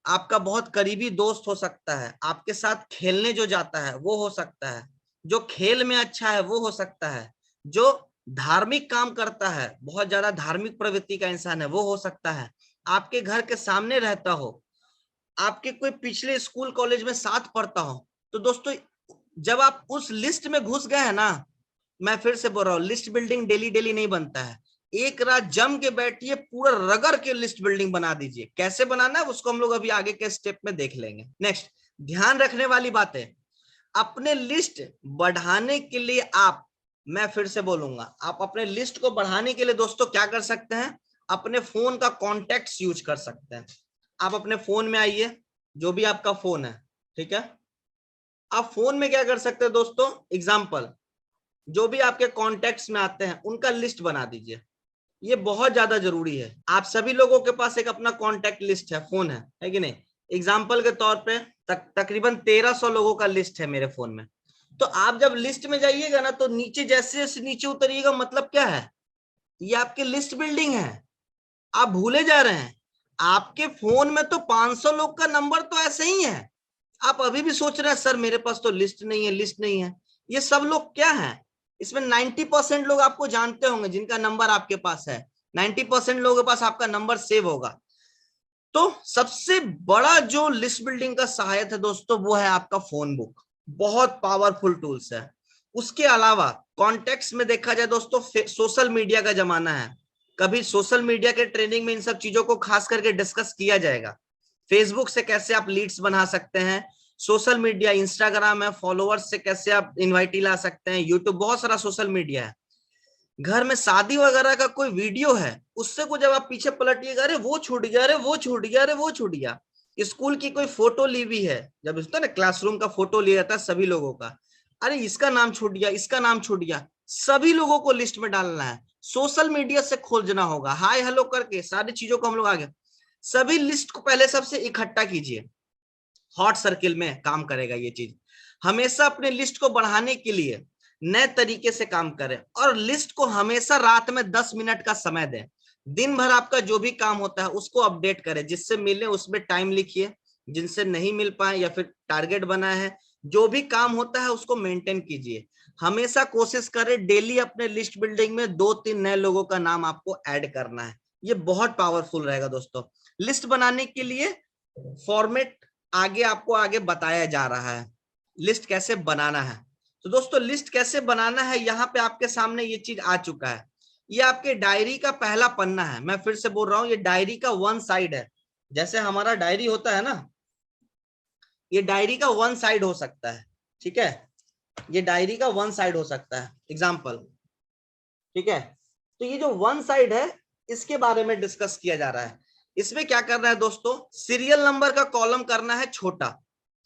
आपका बहुत करीबी दोस्त हो सकता है, आपके साथ खेलने जो जाता है वो हो सकता है, जो खेल में अच्छा है वो हो सकता है, जो धार्मिक काम करता है, बहुत ज्यादा धार्मिक प्रवृत्ति का इंसान है वो हो सकता है, आपके घर के सामने रहता हो, आपके कोई पिछले स्कूल कॉलेज में साथ पढ़ता हो। तो दोस्तों, जब आप उस लिस्ट में घुस गए हैं ना, मैं फिर से बोल रहा हूँ, लिस्ट बिल्डिंग डेली डेली नहीं बनता है, एक रात जम के बैठिए, पूरा रगड़ के लिस्ट बिल्डिंग बना दीजिए। कैसे बनाना है उसको हम लोग अभी आगे के स्टेप में देख लेंगे। नेक्स्ट, ध्यान रखने वाली बातें, अपने लिस्ट बढ़ाने के लिए आप, मैं फिर से बोलूंगा, आप अपने लिस्ट को बढ़ाने के लिए दोस्तों क्या कर सकते हैं, अपने फोन का कॉन्टेक्ट्स यूज कर सकते हैं। आप अपने फोन में आइए, जो भी आपका फोन है, ठीक है, आप फोन में क्या कर सकते हैं दोस्तों, एग्जाम्पल, जो भी आपके कॉन्टेक्ट्स में आते हैं उनका लिस्ट बना दीजिए। ये बहुत ज्यादा जरूरी है। आप सभी लोगों के पास एक अपना कॉन्टेक्ट लिस्ट है, फोन है कि नहीं। एग्जाम्पल के तौर पे तकरीबन 1300 लोगों का लिस्ट है मेरे फोन में। तो आप जब लिस्ट में जाइएगा ना, तो नीचे जैसे जैसे नीचे उतरिएगा, मतलब क्या है, ये आपकी लिस्ट बिल्डिंग है। आप भूले जा रहे हैं, आपके फोन में तो 500 लोग का नंबर तो ऐसे ही है। आप अभी भी सोच रहे हैं सर मेरे पास तो लिस्ट नहीं है, लिस्ट नहीं है। ये सब लोग क्या है, इसमें 90% लोग आपको जानते होंगे जिनका नंबर आपके पास है, 90% लोगों के पास आपका नंबर सेव होगा। तो सबसे बड़ा जो लिस्ट बिल्डिंग का सहायक है दोस्तों, वो है आपका फोन बुक। बहुत पावरफुल टूल्स है। उसके अलावा कॉन्टेक्स्ट में देखा जाए दोस्तों, सोशल मीडिया का जमाना है, कभी सोशल मीडिया के ट्रेनिंग में इन सब चीजों को खास करके डिस्कस किया जाएगा। फेसबुक से कैसे आप लीड्स बना सकते हैं, सोशल मीडिया, इंस्टाग्राम है, फॉलोअर्स से कैसे आप इनवाइटी ला सकते हैं, यूट्यूब, बहुत सारा सोशल मीडिया है। घर में शादी वगैरह का कोई वीडियो है, उससे को जब आप पीछे पलटिएगा, अरे वो छूट गया, अरे वो छूट गया, अरे वो छूट गया। स्कूल की कोई फोटो ली हुई है, जब उसका ना क्लासरूम का फोटो लिया जाता है सभी लोगों का, अरे इसका नाम छूट गया, इसका नाम छूट गया, सभी लोगों को लिस्ट में डालना है। सोशल मीडिया से खोजना होगा, हाय हेलो करके सारी चीजों को हम लोग आगे, सभी लिस्ट को पहले सबसे इकट्ठा कीजिए। हॉट सर्किल में काम करेगा ये चीज। हमेशा अपने लिस्ट को बढ़ाने के लिए नए तरीके से काम करें, और लिस्ट को हमेशा रात में 10 मिनट का समय दें। दिन भर आपका जो भी काम होता है उसको अपडेट करें, जिससे मिले उसमें टाइम लिखिए, जिनसे नहीं मिल पाए या फिर टारगेट बना है, जो भी काम होता है उसको मेंटेन कीजिए। हमेशा कोशिश करें डेली अपने लिस्ट बिल्डिंग में 2-3 नए लोगों का नाम आपको ऐड करना है। ये बहुत पावरफुल रहेगा दोस्तों। लिस्ट बनाने के लिए फॉर्मेट आगे आपको आगे बताया जा रहा है, लिस्ट कैसे बनाना है। तो दोस्तों लिस्ट कैसे बनाना है, यहाँ पे आपके सामने ये चीज आ चुका है। ये आपके डायरी का पहला पन्ना है। मैं फिर से बोल रहा हूँ, ये डायरी का वन साइड है। जैसे हमारा डायरी होता है ना, ये डायरी का वन साइड हो सकता है, ठीक है। ये डायरी का वन साइड हो सकता है, एग्जाम्पल, ठीक है। तो ये जो वन साइड है, इसके बारे में डिस्कस किया जा रहा है। इसमें क्या करना है दोस्तों, सीरियल नंबर का कॉलम करना है छोटा,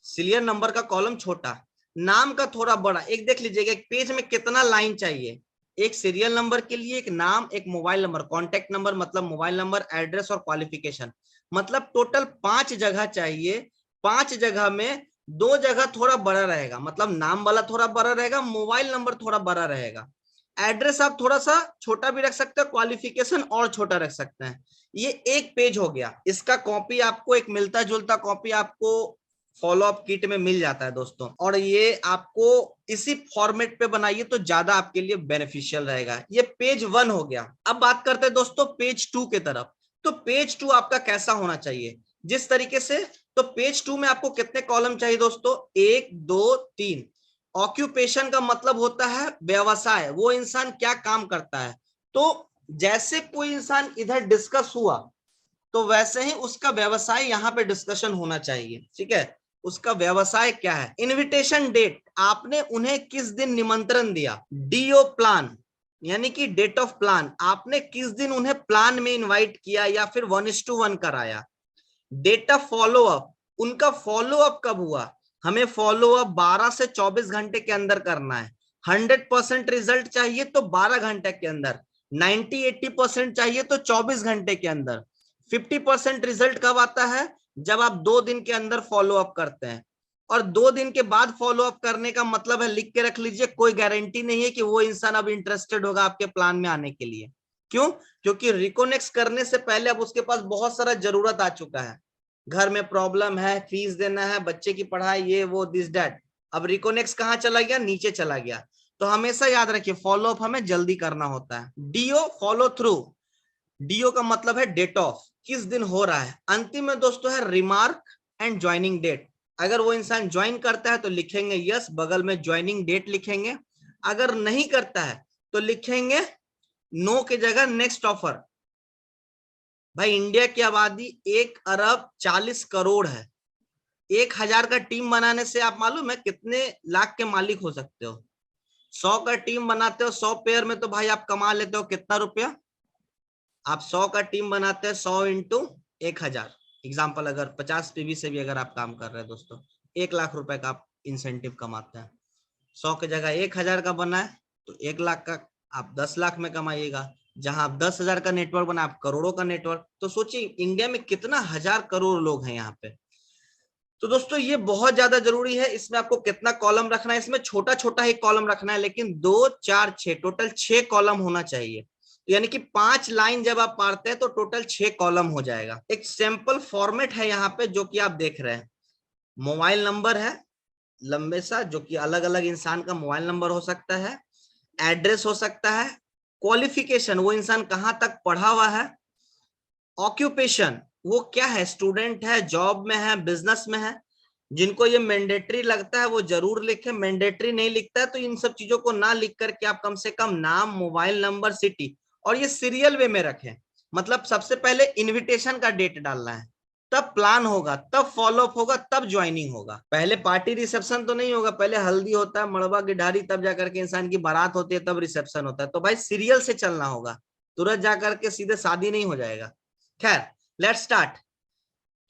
सीरियल नंबर का कॉलम छोटा, नाम का थोड़ा बड़ा। एक देख लीजिएगा एक पेज में कितना लाइन चाहिए, एक सीरियल नंबर के लिए, एक नाम, एक मोबाइल नंबर, कॉन्टेक्ट नंबर मतलब मोबाइल नंबर, एड्रेस और क्वालिफिकेशन, मतलब टोटल 5 जगह चाहिए। 5 जगह में 2 जगह थोड़ा बड़ा रहेगा, मतलब नाम वाला थोड़ा बड़ा रहेगा, मोबाइल नंबर थोड़ा बड़ा रहेगा, एड्रेस आप थोड़ा सा छोटा भी रख सकते हैं, क्वालिफिकेशन और छोटा रख सकते हैं। ये एक पेज हो गया। इसका कॉपी आपको एक मिलता जुलता कॉपी आपको फॉलो अप किट में मिल जाता है दोस्तों, और ये आपको इसी फॉर्मेट पे बनाइए तो ज्यादा आपके लिए बेनिफिशियल रहेगा। ये पेज 1 हो गया। अब बात करते हैं दोस्तों पेज 2 के तरफ। तो पेज 2 आपका कैसा होना चाहिए, जिस तरीके से, तो पेज 2 में आपको कितने कॉलम चाहिए दोस्तों, 1 2 3। ऑक्यूपेशन का मतलब होता है व्यवसाय, वो इंसान क्या काम करता है। तो जैसे कोई इंसान इधर डिस्कस हुआ तो वैसे ही उसका व्यवसाय यहाँ पे डिस्कशन होना चाहिए, ठीक है। उसका व्यवसाय क्या है। इनविटेशन डेट, आपने उन्हें किस दिन निमंत्रण दिया। डीओ प्लान यानी कि डेट ऑफ प्लान, आपने किस दिन उन्हें प्लान में इनवाइट किया या फिर 1:1 कराया। डेट ऑफ फॉलो अप, उनका फॉलो अप कब हुआ। हमें फॉलो अप 12 से 24 घंटे के अंदर करना है। 100% रिजल्ट चाहिए तो 12 घंटे के अंदर, 90-80% चाहिए तो 24 घंटे के अंदर। 50% रिजल्ट कब आता है, जब आप 2 दिन के अंदर फॉलो अप करते हैं। और 2 दिन के बाद फॉलो अप करने का मतलब है, लिख के रख लीजिए, कोई गारंटी नहीं है कि वो इंसान अब इंटरेस्टेड होगा आपके प्लान में आने के लिए। क्यों, क्योंकि रिकोनेक्ट करने से पहले अब उसके पास बहुत सारा जरूरत आ चुका है। घर में प्रॉब्लम है, फीस देना है, बच्चे की पढ़ाई, ये वो दिस डैट। अब रिकोनेक्ट कहाँ चला गया, नीचे चला गया। तो हमेशा याद रखिए फॉलो अप हमें जल्दी करना होता है। डीओ फॉलो थ्रू, डीओ का मतलब है डेट ऑफ, किस दिन हो रहा है। अंतिम में दोस्तों है रिमार्क एंड ज्वाइनिंग डेट। अगर वो इंसान ज्वाइन करता है तो लिखेंगे यस, बगल में ज्वाइनिंग डेट लिखेंगे। अगर नहीं करता है तो लिखेंगे नो की जगह नेक्स्ट ऑफर। भाई इंडिया की आबादी 1 अरब 40 करोड़ है। 1000 का टीम बनाने से आप मालूम है कितने लाख के मालिक हो सकते हो। 100 का टीम बनाते हो, 100 पेयर में तो भाई आप कमा लेते हो कितना रुपया। आप 100 का टीम बनाते हैं, 100 इंटू 1000, एग्जाम्पल अगर 50 पीवी से भी अगर आप काम कर रहे हैं दोस्तों, 1 लाख रुपए का आप इंसेंटिव कमाते हैं। 100 की जगह 1000 का बना है तो 1 लाख का आप 10 लाख में कमाइएगा। जहां आप 10,000 का नेटवर्क बना, आप करोड़ों का नेटवर्क। तो सोचिए इंडिया में कितना 1000 करोड़ लोग हैं यहाँ पे। तो दोस्तों ये बहुत ज्यादा जरूरी है। इसमें आपको कितना कॉलम रखना है, इसमें छोटा छोटा ही कॉलम रखना है, लेकिन 2 4 6 टोटल 6 कॉलम होना चाहिए। यानी कि 5 लाइन जब आप पढ़ते हैं तो टोटल 6 कॉलम हो जाएगा। एक सिंपल फॉर्मेट है यहाँ पे जो कि आप देख रहे हैं। मोबाइल नंबर है लंबे सा, जो कि अलग अलग इंसान का मोबाइल नंबर हो सकता है, एड्रेस हो सकता है, क्वालिफिकेशन वो इंसान कहां तक पढ़ा हुआ है, ऑक्यूपेशन वो क्या है, स्टूडेंट है, जॉब में है, बिजनेस में है। जिनको ये मैंडेटरी लगता है वो जरूर लिखे, मैंडेटरी नहीं लिखता है तो इन सब चीजों को ना लिख करके आप कम से कम नाम, मोबाइल नंबर, सिटी, और ये सीरियल वे में रखें। मतलब सबसे पहले इनविटेशन का डेट डालना है, तब प्लान होगा, तब फॉलो अप होगा, तब ज्वाइनिंग होगा। पहले पार्टी रिसेप्शन तो नहीं होगा, पहले हल्दी होता है, मड़वा की ढारी, तब जाकर के इंसान की बारात होती है, तब रिसेप्शन होता है। तो भाई सीरियल से चलना होगा, तुरंत जाकर के सीधे शादी नहीं हो जाएगा। खैर लेट्स स्टार्ट।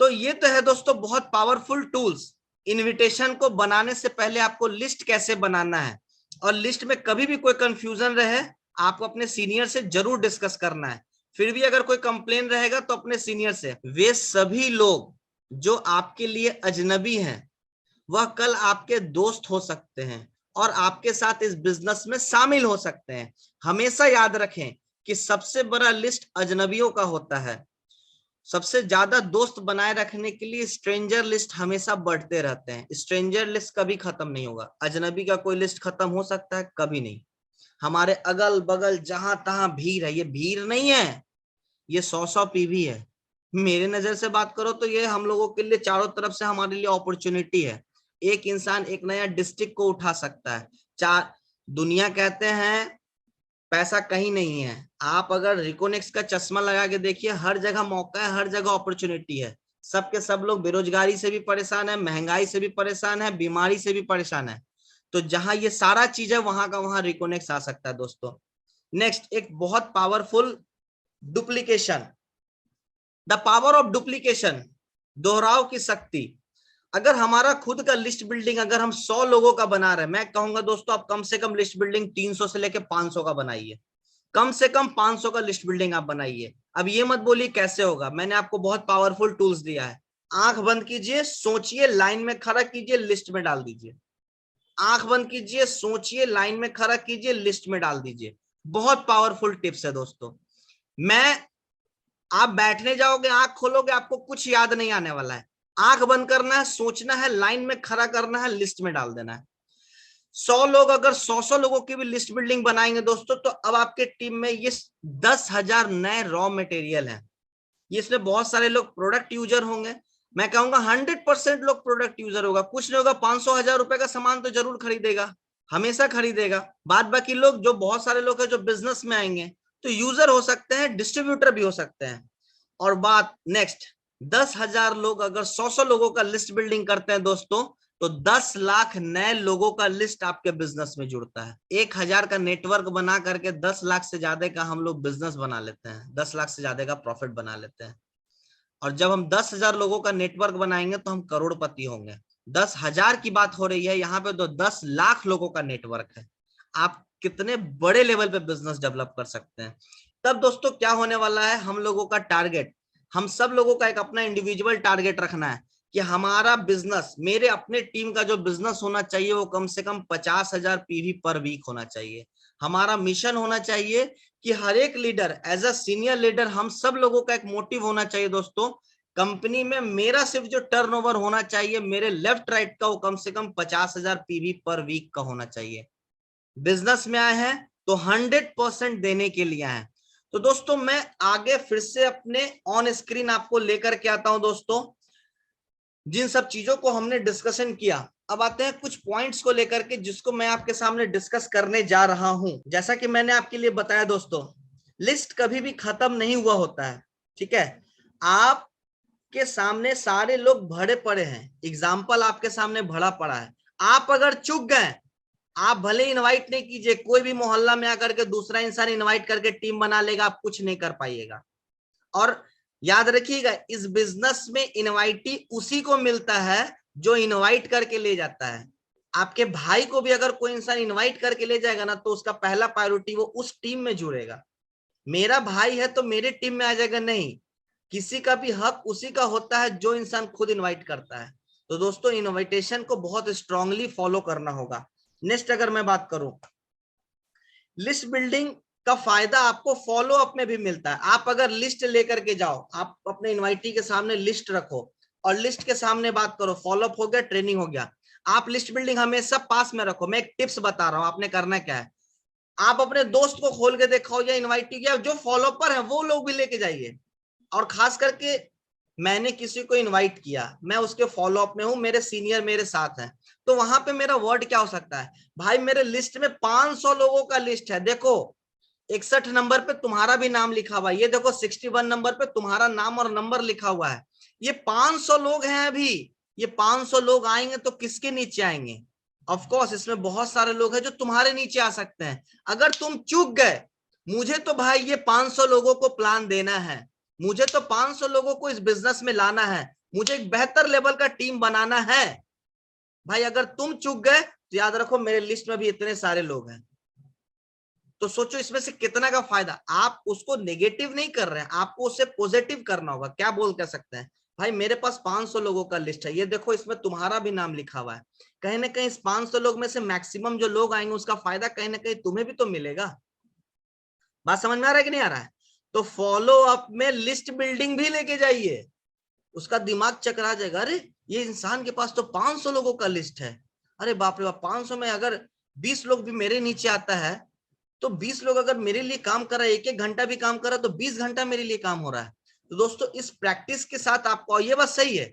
तो ये तो है दोस्तों बहुत पावरफुल टूल्स। इनविटेशन को बनाने से पहले आपको लिस्ट कैसे बनाना है, और लिस्ट में कभी भी कोई कंफ्यूजन रहे आपको अपने सीनियर से जरूर डिस्कस करना है। फिर भी अगर कोई कंप्लेन रहेगा तो अपने सीनियर से। वे सभी लोग जो आपके लिए अजनबी हैं वह कल आपके दोस्त हो सकते हैं और आपके साथ इस बिजनेस में शामिल हो सकते हैं। हमेशा याद रखें कि सबसे बड़ा लिस्ट अजनबियों का होता है। सबसे ज्यादा दोस्त बनाए रखने के लिए स्ट्रेंजर लिस्ट हमेशा बढ़ते रहते हैं। स्ट्रेंजर लिस्ट कभी खत्म नहीं होगा। अजनबी का कोई लिस्ट खत्म हो सकता है? कभी नहीं। हमारे अगल बगल जहां तहां भीड़ है, ये भीड़ नहीं है, ये 100 पीवी है। मेरे नजर से बात करो तो ये हम लोगों के लिए चारों तरफ से हमारे लिए अपॉर्चुनिटी है। एक इंसान एक नया डिस्ट्रिक्ट को उठा सकता है। चार दुनिया कहते हैं पैसा कहीं नहीं है। आप अगर रिकोनेक्स का चश्मा लगा के देखिए, हर जगह मौका है, हर जगह अपॉर्चुनिटी है। सबके सब लोग बेरोजगारी से भी परेशान है, महंगाई से भी परेशान है, बीमारी से भी परेशान है। तो जहां ये सारा चीज है वहां का वहां रिकोनेक्स आ सकता है दोस्तों। नेक्स्ट, एक बहुत powerful duplication, the power of duplication, दोहराव की शक्ति। अगर हमारा खुद का लिस्ट बिल्डिंग अगर हम 100 लोगों का बना रहे हैं, मैं कहूंगा दोस्तों आप कम से कम लिस्ट बिल्डिंग 300 से लेके 500 का बनाइए। कम से कम 500 का लिस्ट बिल्डिंग आप बनाइए। अब ये मत बोलिए कैसे होगा, मैंने आपको बहुत पावरफुल टूल्स दिया है। आंख बंद कीजिए, सोचिए, लाइन में खड़ा कीजिए, लिस्ट में डाल दीजिए। आंख बंद कीजिए, सोचिए, लाइन में खड़ा कीजिए, लिस्ट में डाल दीजिए। बहुत पावरफुल टिप्स है दोस्तों। आप बैठने जाओगे, आंख खोलोगे, आपको कुछ याद नहीं आने वाला है। आंख बंद करना है, सोचना है, लाइन में खड़ा करना है, लिस्ट में डाल देना है। 100 लोग अगर 100 लोगों की भी लिस्ट बिल्डिंग बनाएंगे दोस्तों, तो अब आपके टीम में ये 10,000 नए रॉ मटेरियल है। इसमें बहुत सारे लोग प्रोडक्ट यूजर होंगे। मैं कहूंगा 100% लोग प्रोडक्ट यूजर होगा। कुछ नहीं होगा, 500-1000 रुपए का सामान तो जरूर खरीदेगा, हमेशा खरीदेगा। बाद बाकी लोग, जो बहुत सारे लोग हैं जो बिजनेस में आएंगे, तो यूजर हो सकते हैं, डिस्ट्रीब्यूटर भी हो सकते हैं। और बात नेक्स्ट, 10,000 लोग अगर 100 लोगों का लिस्ट बिल्डिंग करते हैं दोस्तों, तो 10 लाख नए लोगों का लिस्ट आपके बिजनेस में जुड़ता है। 1,000 का नेटवर्क बना करके 10 लाख से ज्यादा का हम लोग बिजनेस बना लेते हैं, 10 लाख से ज्यादा का प्रॉफिट बना लेते हैं। और जब हम 10,000 लोगों का नेटवर्क बनाएंगे तो हम करोड़पति होंगे। 10,000 की बात हो रही है यहाँ पे, तो 10 लाख लोगों का नेटवर्क है। आप कितने बड़े लेवल पे बिजनेस डेवलप कर सकते हैं। तब दोस्तों क्या होने वाला है, हम लोगों का टारगेट, हम सब लोगों का एक अपना इंडिविजुअल टारगेट रखना है कि हमारा बिजनेस, मेरे अपने टीम का जो बिजनेस होना चाहिए वो कम से कम 50,000 पीवी पर वीक होना चाहिए। हमारा मिशन होना चाहिए कि हर एक leader, as a senior leader, हम सब लोगों का एक मोटिव होना चाहिए दोस्तों, कंपनी में मेरा सिर्फ जो टर्नओवर होना चाहिए मेरे लेफ्ट राइट का, वो कम से कम 50,000 पीवी पर वीक का होना चाहिए। बिजनेस में आए हैं तो 100% देने के लिए आए हैं। तो दोस्तों मैं आगे फिर से अपने ऑन स्क्रीन आपको लेकर के आता हूं दोस्तों, जिन सब चीजों को हमने डिस्कशन किया। अब आते हैं कुछ पॉइंट्स को लेकर के जिसको मैं आपके सामने डिस्कस करने जा रहा हूं। जैसा कि मैंने आपके लिए बताया दोस्तों, लिस्ट कभी भी खत्म नहीं हुआ होता है, ठीक है। आपके सामने सारे लोग भरे पड़े हैं, एग्जाम्पल आपके सामने भरा पड़ा है। आप अगर चूक गए, आप भले इनवाइट नहीं कीजिए, कोई भी मोहल्ला में आकर के दूसरा इंसान इनवाइट करके टीम बना लेगा, आप कुछ नहीं कर पाइएगा। और याद रखिएगा, इस बिजनेस में इनवाइटी उसी को मिलता है जो इनवाइट करके ले जाता है। आपके भाई को भी अगर कोई इंसान इनवाइट करके ले जाएगा ना, तो उसका पहला प्रायोरिटी वो उस टीम में जुड़ेगा। मेरा भाई है तो मेरे टीम में आ जाएगा, नहीं, किसी का भी हक उसी का होता है जो इंसान खुद इनवाइट करता है। तो दोस्तों इनविटेशन को बहुत स्ट्रांगली फॉलो करना होगा। नेक्स्ट अगर मैं बात करूं, लिस्ट बिल्डिंग का फायदा आपको फॉलो अप में भी मिलता है। आप अगर लिस्ट लेकर के जाओ, आप अपने इनवाइटी के सामने लिस्ट रखो और लिस्ट के सामने बात करो, फॉलो अप हो गया, ट्रेनिंग हो गया। आप लिस्ट बिल्डिंग हमेशा पास में रखो। मैं एक टिप्स बता रहा हूं, आपने करना क्या है, आप अपने दोस्त को खोल के देखो या इनवाइटी या जो फॉलोअपर है वो लोग भी लेके जाइए। और खास करके मैंने किसी को इनवाइट किया, मैं उसके फॉलोअप में हूं, मेरे सीनियर मेरे साथ हैं, तो वहां पे मेरा वर्ड क्या हो सकता है, भाई मेरे लिस्ट में 500 लोगों का लिस्ट है, देखो 61 नंबर पे तुम्हारा भी नाम लिखा हुआ है, ये देखो 61 नंबर पे तुम्हारा नाम और नंबर लिखा हुआ है। ये 500 लोग हैं अभी, ये 500 लोग आएंगे तो किसके नीचे आएंगे, ऑफ कोर्स इसमें बहुत सारे लोग हैं जो तुम्हारे नीचे आ सकते हैं। अगर तुम चूक गए, मुझे तो भाई ये 500 लोगों को प्लान देना है, मुझे तो 500 लोगों को इस बिजनेस में लाना है, मुझे एक बेहतर लेवल का टीम बनाना है। भाई अगर तुम चूक गए तो याद रखो मेरे लिस्ट में भी इतने सारे लोग हैं। तो सोचो इसमें से कितना का फायदा। आप उसको नेगेटिव नहीं कर रहे हैं, आपको उसे पॉजिटिव करना होगा। क्या बोल कर सकते हैं, भाई मेरे पास 500 लोगों का लिस्ट है, ये देखो इसमें तुम्हारा भी नाम लिखा हुआ है। कहीं ना कहीं इस 500 लोग में से मैक्सिमम जो लोग आएंगे उसका फायदा कहीं ना कहीं तुम्हें भी तो मिलेगा। बात समझ में आ रहा है कि नहीं आ रहा है। तो फॉलो अप में लिस्ट बिल्डिंग भी लेके जाइए। उसका दिमाग चकरा जाएगा, अरे ये इंसान के पास तो 500 लोगों का लिस्ट है, अरे बाप रे बाप, 500 में अगर 20 लोग भी मेरे नीचे आता है तो 20 लोग अगर मेरे लिए काम कर रहा है, 1-1 घंटा भी काम कर रहा है, तो 20 घंटा मेरे लिए काम हो रहा है। तो दोस्तों इस प्रैक्टिस के साथ आपको ये बात सही है,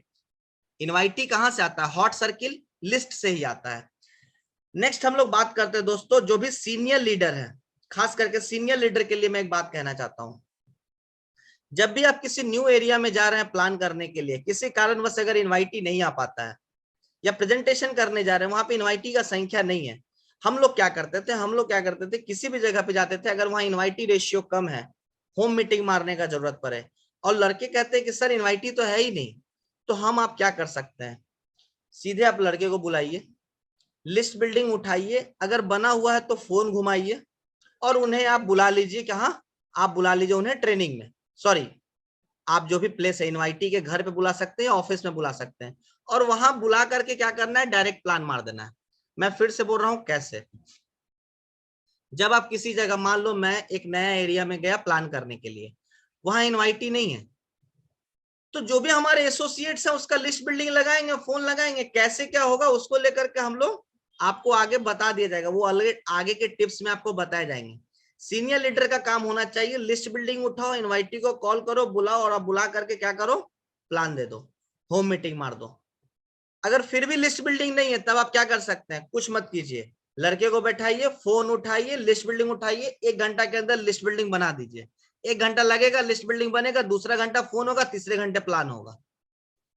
इनवाइटी कहां से आता है? हॉट सर्किल लिस्ट से ही आता है। नेक्स्ट हम लोग बात करते हैं दोस्तों, जो भी सीनियर लीडर है, खास करके सीनियर लीडर के लिए मैं एक बात कहना चाहता हूं। जब भी आप किसी न्यू एरिया में जा रहे हैं प्लान करने के लिए, किसी कारणवश अगर इनवाइटी नहीं आ पाता है या प्रेजेंटेशन करने जा रहे हैं, वहां पे इनवाइटी का संख्या नहीं है, हम लोग क्या करते थे, किसी भी जगह पे जाते थे, अगर वहां इनवाइटी रेशियो कम है, होम मीटिंग मारने का जरूरत पड़े और लड़के कहते हैं कि सर इनवाइटी तो है ही नहीं, तो आप क्या कर सकते हैं? सीधे आप लड़के को बुलाइए, लिस्ट बिल्डिंग उठाइए, अगर बना हुआ है तो फोन घुमाइए और उन्हें आप बुला लीजिए। कहाँ? आप बुला लीजिए उन्हें ट्रेनिंग में, सॉरी आप जो भी प्लेस है, इनवाइटी के घर पे बुला सकते हैं, ऑफिस में बुला सकते हैं, और वहां बुला करके क्या करना है? डायरेक्ट प्लान मार देना है। मैं फिर से बोल रहा हूं कैसे। जब आप किसी जगह, मान लो मैं एक नया एरिया में गया प्लान करने के लिए, वहां इनवाइटी नहीं है, तो जो भी हमारे एसोसिएट्स हैं उसका लिस्ट बिल्डिंग लगाएंगे, फोन लगाएंगे, कैसे क्या होगा उसको लेकर के हम लोग आपको आगे बता दिया जाएगा, वो अलग आगे के टिप्स में आपको बताए जाएंगे। सीनियर लीडर का काम होना चाहिए लिस्ट बिल्डिंग उठाओ, इनवाइटी को कॉल करो, बुलाओ, और आप बुला करके क्या करो? प्लान दे दो, होम मीटिंग मार दो। अगर फिर भी लिस्ट बिल्डिंग नहीं है, तब आप क्या कर सकते हैं? कुछ मत कीजिए, लड़के को बैठाइए, फोन उठाइए, लिस्ट बिल्डिंग उठाइए, 1 घंटा के अंदर लिस्ट बिल्डिंग बना दीजिए। 1 घंटा लगेगा, लिस्ट बिल्डिंग बनेगा, दूसरा घंटा फोन होगा, तीसरे घंटे प्लान होगा,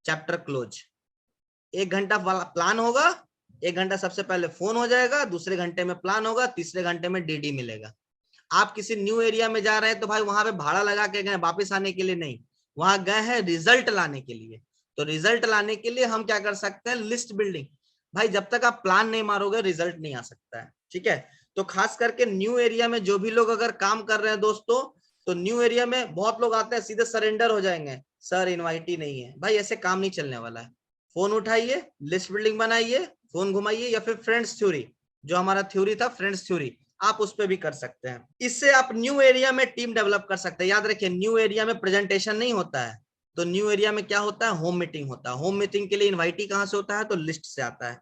चैप्टर क्लोज। 1 घंटा प्लान होगा, 1 घंटा सबसे पहले फोन हो जाएगा, दूसरे घंटे में प्लान होगा, तीसरे घंटे में डीडी मिलेगा। आप किसी न्यू एरिया में जा रहे हैं तो भाई वहां पे भाड़ा लगा के गए वापस आने के लिए नहीं, वहां गए हैं रिजल्ट लाने के लिए। तो रिजल्ट लाने के लिए हम क्या कर सकते हैं? List building. भाई जब तक आप प्लान नहीं मारोगे रिजल्ट नहीं आ सकता है, ठीक है? तो खास करके न्यू एरिया में जो भी लोग अगर काम कर रहे हैं दोस्तों, तो न्यू एरिया में बहुत लोग आते हैं सीधे सरेंडर हो जाएंगे, सर इनवाइटी नहीं है। भाई ऐसे काम नहीं चलने वाला है। फोन उठाइए, लिस्ट बिल्डिंग बनाइए, फोन घुमाइए, या फिर फ्रेंड्स थ्योरी, जो हमारा थ्योरी था फ्रेंड्स थ्योरी, आप उस पर भी कर सकते हैं। इससे आप न्यू एरिया में टीम डेवलप कर सकते हैं। याद रखिए न्यू एरिया में प्रेजेंटेशन नहीं होता है, तो न्यू एरिया में क्या होता है? होम मीटिंग होता है। होम मीटिंग के लिए इनवाइटी कहां से होता है? तो लिस्ट से आता है।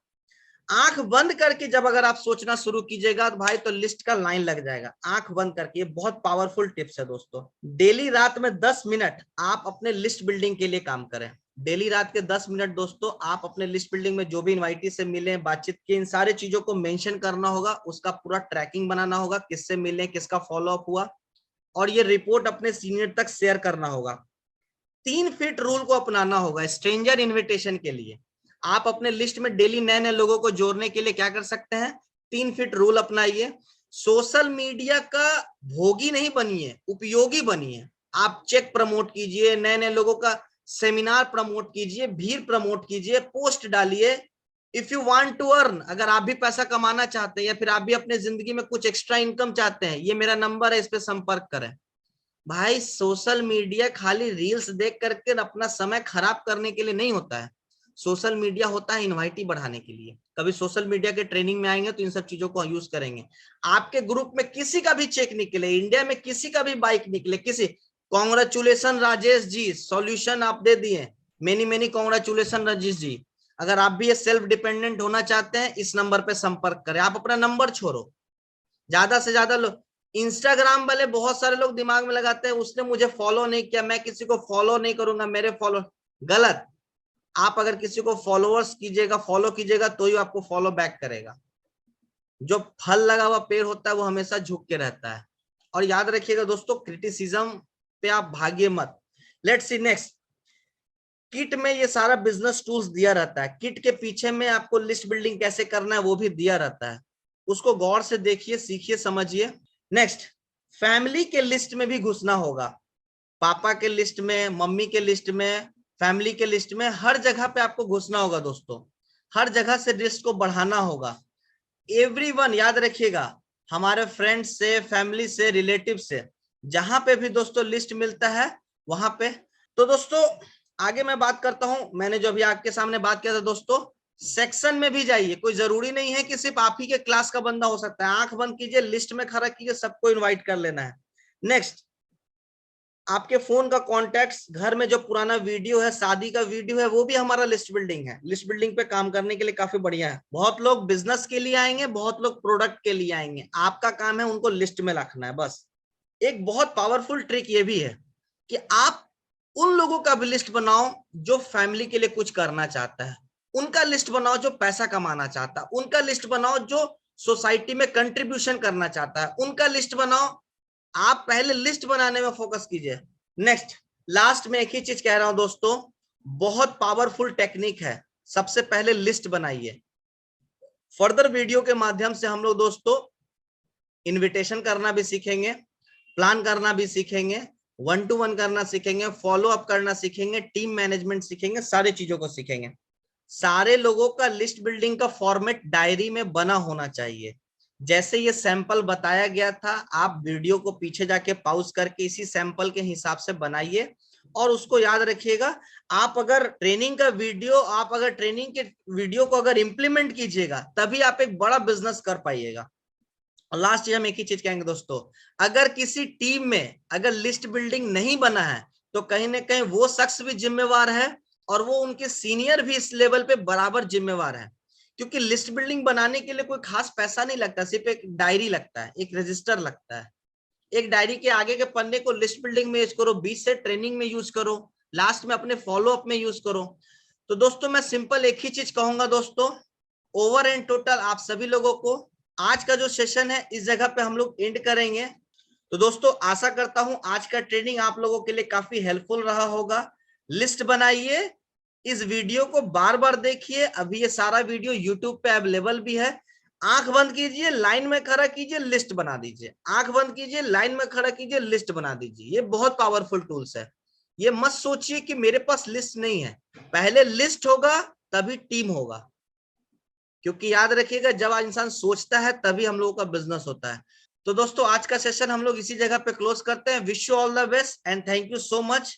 आंख बंद करके जब अगर आप सोचना शुरू कीजिएगा तो भाई तो लिस्ट का लाइन लग जाएगा। आंख बंद करके, ये बहुत पावरफुल टिप्स है दोस्तों। डेली रात में 10 मिनट आप अपने लिस्ट बिल्डिंग के लिए काम करें। डेली रात के 10 मिनट दोस्तों आप अपने लिस्ट बिल्डिंग में जो भी इनवाइटी से मिले, बातचीत की, इन सारे चीजों को मेंशन करना होगा, उसका पूरा ट्रैकिंग बनाना होगा, किससे मिले, किसका फॉलोअप हुआ, और ये रिपोर्ट अपने सीनियर तक शेयर करना होगा। 3 फीट रूल को अपनाना होगा स्ट्रेंजर इन्विटेशन के लिए। आप अपने लिस्ट में डेली नए नए लोगों को जोड़ने के लिए क्या कर सकते हैं? 3 फीट रूल अपनाइए। सोशल मीडिया का भोगी नहीं बनिए, उपयोगी बनिए। आप चेक प्रमोट कीजिए, नए नए लोगों का सेमिनार प्रमोट कीजिए, भीड़ प्रमोट कीजिए, पोस्ट डालिए। If you want to earn, अगर आप भी पैसा कमाना चाहते हैं या फिर आप भी अपने जिंदगी में कुछ एक्स्ट्रा इनकम चाहते हैं, ये मेरा नंबर है, इस पे संपर्क करें। भाई सोशल मीडिया खाली रील्स देख करके अपना समय खराब करने के लिए नहीं होता है। सोशल मीडिया होता है इनवाइटी बढ़ाने के लिए। कभी सोशल मीडिया के ट्रेनिंग में आएंगे तो इन सब चीजों को यूज करेंगे। आपके ग्रुप में किसी का भी चेक निकले, इंडिया में किसी का भी बाइक निकले, किसी, कॉन्ग्रेचुलेसन राजेश जी, सॉल्यूशन आप दे दिए, many many congratulation Rajesh ji. अगर आप भी ये सेल्फ डिपेंडेंट होना चाहते हैं, इस नंबर पे संपर्क करें। आप अपना नंबर छोड़ो, ज्यादा से ज्यादा लोग, इंस्टाग्राम वाले बहुत सारे लोग दिमाग में लगाते हैं उसने मुझे फॉलो नहीं किया, मैं किसी को फॉलो नहीं करूंगा, मेरे फॉलो, गलत। आप अगर किसी को फॉलोअर्स कीजिएगा, फॉलो कीजिएगा, तो ही आपको फॉलो बैक करेगा। जो फल लगा हुआ पेड़ होता है वो हमेशा झुक के रहता है। और याद रखिएगा दोस्तों, क्रिटिसिज्म पे आप भागिए मत। Let's see next. किट में ये सारा बिजनेस टूल्स दिया रहता है, किट के पीछे में आपको लिस्ट बिल्डिंग कैसे करना है वो भी दिया रहता है, उसको गौर से देखिए, सीखिए, समझिए। नेक्स्ट, फैमिली के लिस्ट में भी घुसना होगा। पापा के लिस्ट में, मम्मी के लिस्ट में, फैमिली के लिस्ट में, हर जगह पे आपको घुसना होगा दोस्तों। हर जगह से लिस्ट को बढ़ाना होगा। एवरीवन, याद रखिएगा, हमारे फ्रेंड्स से, फैमिली से, रिलेटिव से, जहां पे भी दोस्तों लिस्ट मिलता है वहां पे। तो दोस्तों आगे मैं बात करता हूं, मैंने जो अभी आपके सामने बात किया था दोस्तों, सेक्शन में भी जाइए। कोई जरूरी नहीं है कि सिर्फ आप ही के क्लास का बंदा हो सकता है। आंख बंद कीजिए, लिस्ट में खड़ा कीजिए, सबको इनवाइट कर लेना है। नेक्स्ट, आपके फोन का कॉन्टैक्ट्स, घर में जो पुराना वीडियो है, शादी का वीडियो है, वो भी हमारा लिस्ट बिल्डिंग है। लिस्ट बिल्डिंग पे काम करने के लिए काफी बढ़िया है। बहुत लोग बिजनेस के लिए आएंगे, बहुत लोग प्रोडक्ट के लिए आएंगे, आपका काम है उनको लिस्ट में रखना है बस। एक बहुत पावरफुल ट्रिक ये भी है कि आप उन लोगों का भी लिस्ट बनाओ जो फैमिली के लिए कुछ करना चाहता है, उनका लिस्ट बनाओ जो पैसा कमाना चाहता है, उनका लिस्ट बनाओ जो सोसाइटी में कंट्रीब्यूशन करना चाहता है, उनका लिस्ट बनाओ। आप पहले लिस्ट बनाने में फोकस कीजिए। नेक्स्ट, लास्ट में एक ही चीज कह रहा हूं दोस्तों, बहुत पावरफुल टेक्निक है। सबसे पहले लिस्ट बनाइए। फर्दर वीडियो के माध्यम से हम लोग दोस्तों इनविटेशन करना भी सीखेंगे, प्लान करना भी सीखेंगे, 1 to 1 करना सीखेंगे, फॉलो अप करना सीखेंगे, टीम मैनेजमेंट सीखेंगे, सारी चीजों को सीखेंगे। सारे लोगों का लिस्ट बिल्डिंग का फॉर्मेट डायरी में बना होना चाहिए। जैसे ये सैंपल बताया गया था, आप वीडियो को पीछे जाके पॉज करके इसी सैंपल के हिसाब से बनाइए और उसको याद रखिएगा। आप अगर ट्रेनिंग के वीडियो को अगर इंप्लीमेंट कीजिएगा तभी आप एक बड़ा बिजनेस कर पाइएगा। और लास्ट चीज हम एक ही चीज कहेंगे दोस्तों, अगर किसी टीम में अगर लिस्ट बिल्डिंग नहीं बना है तो कहीं ना कहीं वो शख्स भी जिम्मेवार है और वो उनके सीनियर भी इस लेवल पे बराबर जिम्मेवार है। क्योंकि लिस्ट बिल्डिंग बनाने के लिए कोई खास पैसा नहीं लगता, सिर्फ एक डायरी लगता है, एक रजिस्टर लगता है। एक डायरी के आगे के पन्ने को लिस्ट बिल्डिंग में यूज करो, बीच से ट्रेनिंग में यूज करो, लास्ट में अपने फॉलो अप में यूज करो। तो दोस्तों मैं सिंपल एक ही चीज कहूंगा दोस्तों, ओवर एंड टोटल आप सभी लोगों को आज का जो सेशन है इस जगह पे हम लोग एंड करेंगे। तो दोस्तों आशा करता हूं आज का ट्रेनिंग आप लोगों के लिए काफी हेल्पफुल रहा होगा। लिस्ट बनाइए, इस वीडियो को बार बार देखिए, अभी ये सारा वीडियो यूट्यूब पे अवेलेबल भी है। आंख बंद कीजिए, लाइन में खड़ा कीजिए, लिस्ट बना दीजिए। आंख बंद कीजिए, लाइन में खड़ा कीजिए, लिस्ट बना दीजिए। ये बहुत पावरफुल टूल्स है। ये मत सोचिए कि मेरे पास लिस्ट नहीं है, पहले लिस्ट होगा तभी टीम होगा। क्योंकि याद रखिएगा जब इंसान सोचता है तभी हम लोगों का बिजनेस होता है। तो दोस्तों आज का सेशन हम लोग इसी जगह पे क्लोज करते हैं। Wish you all the best and thank you so much.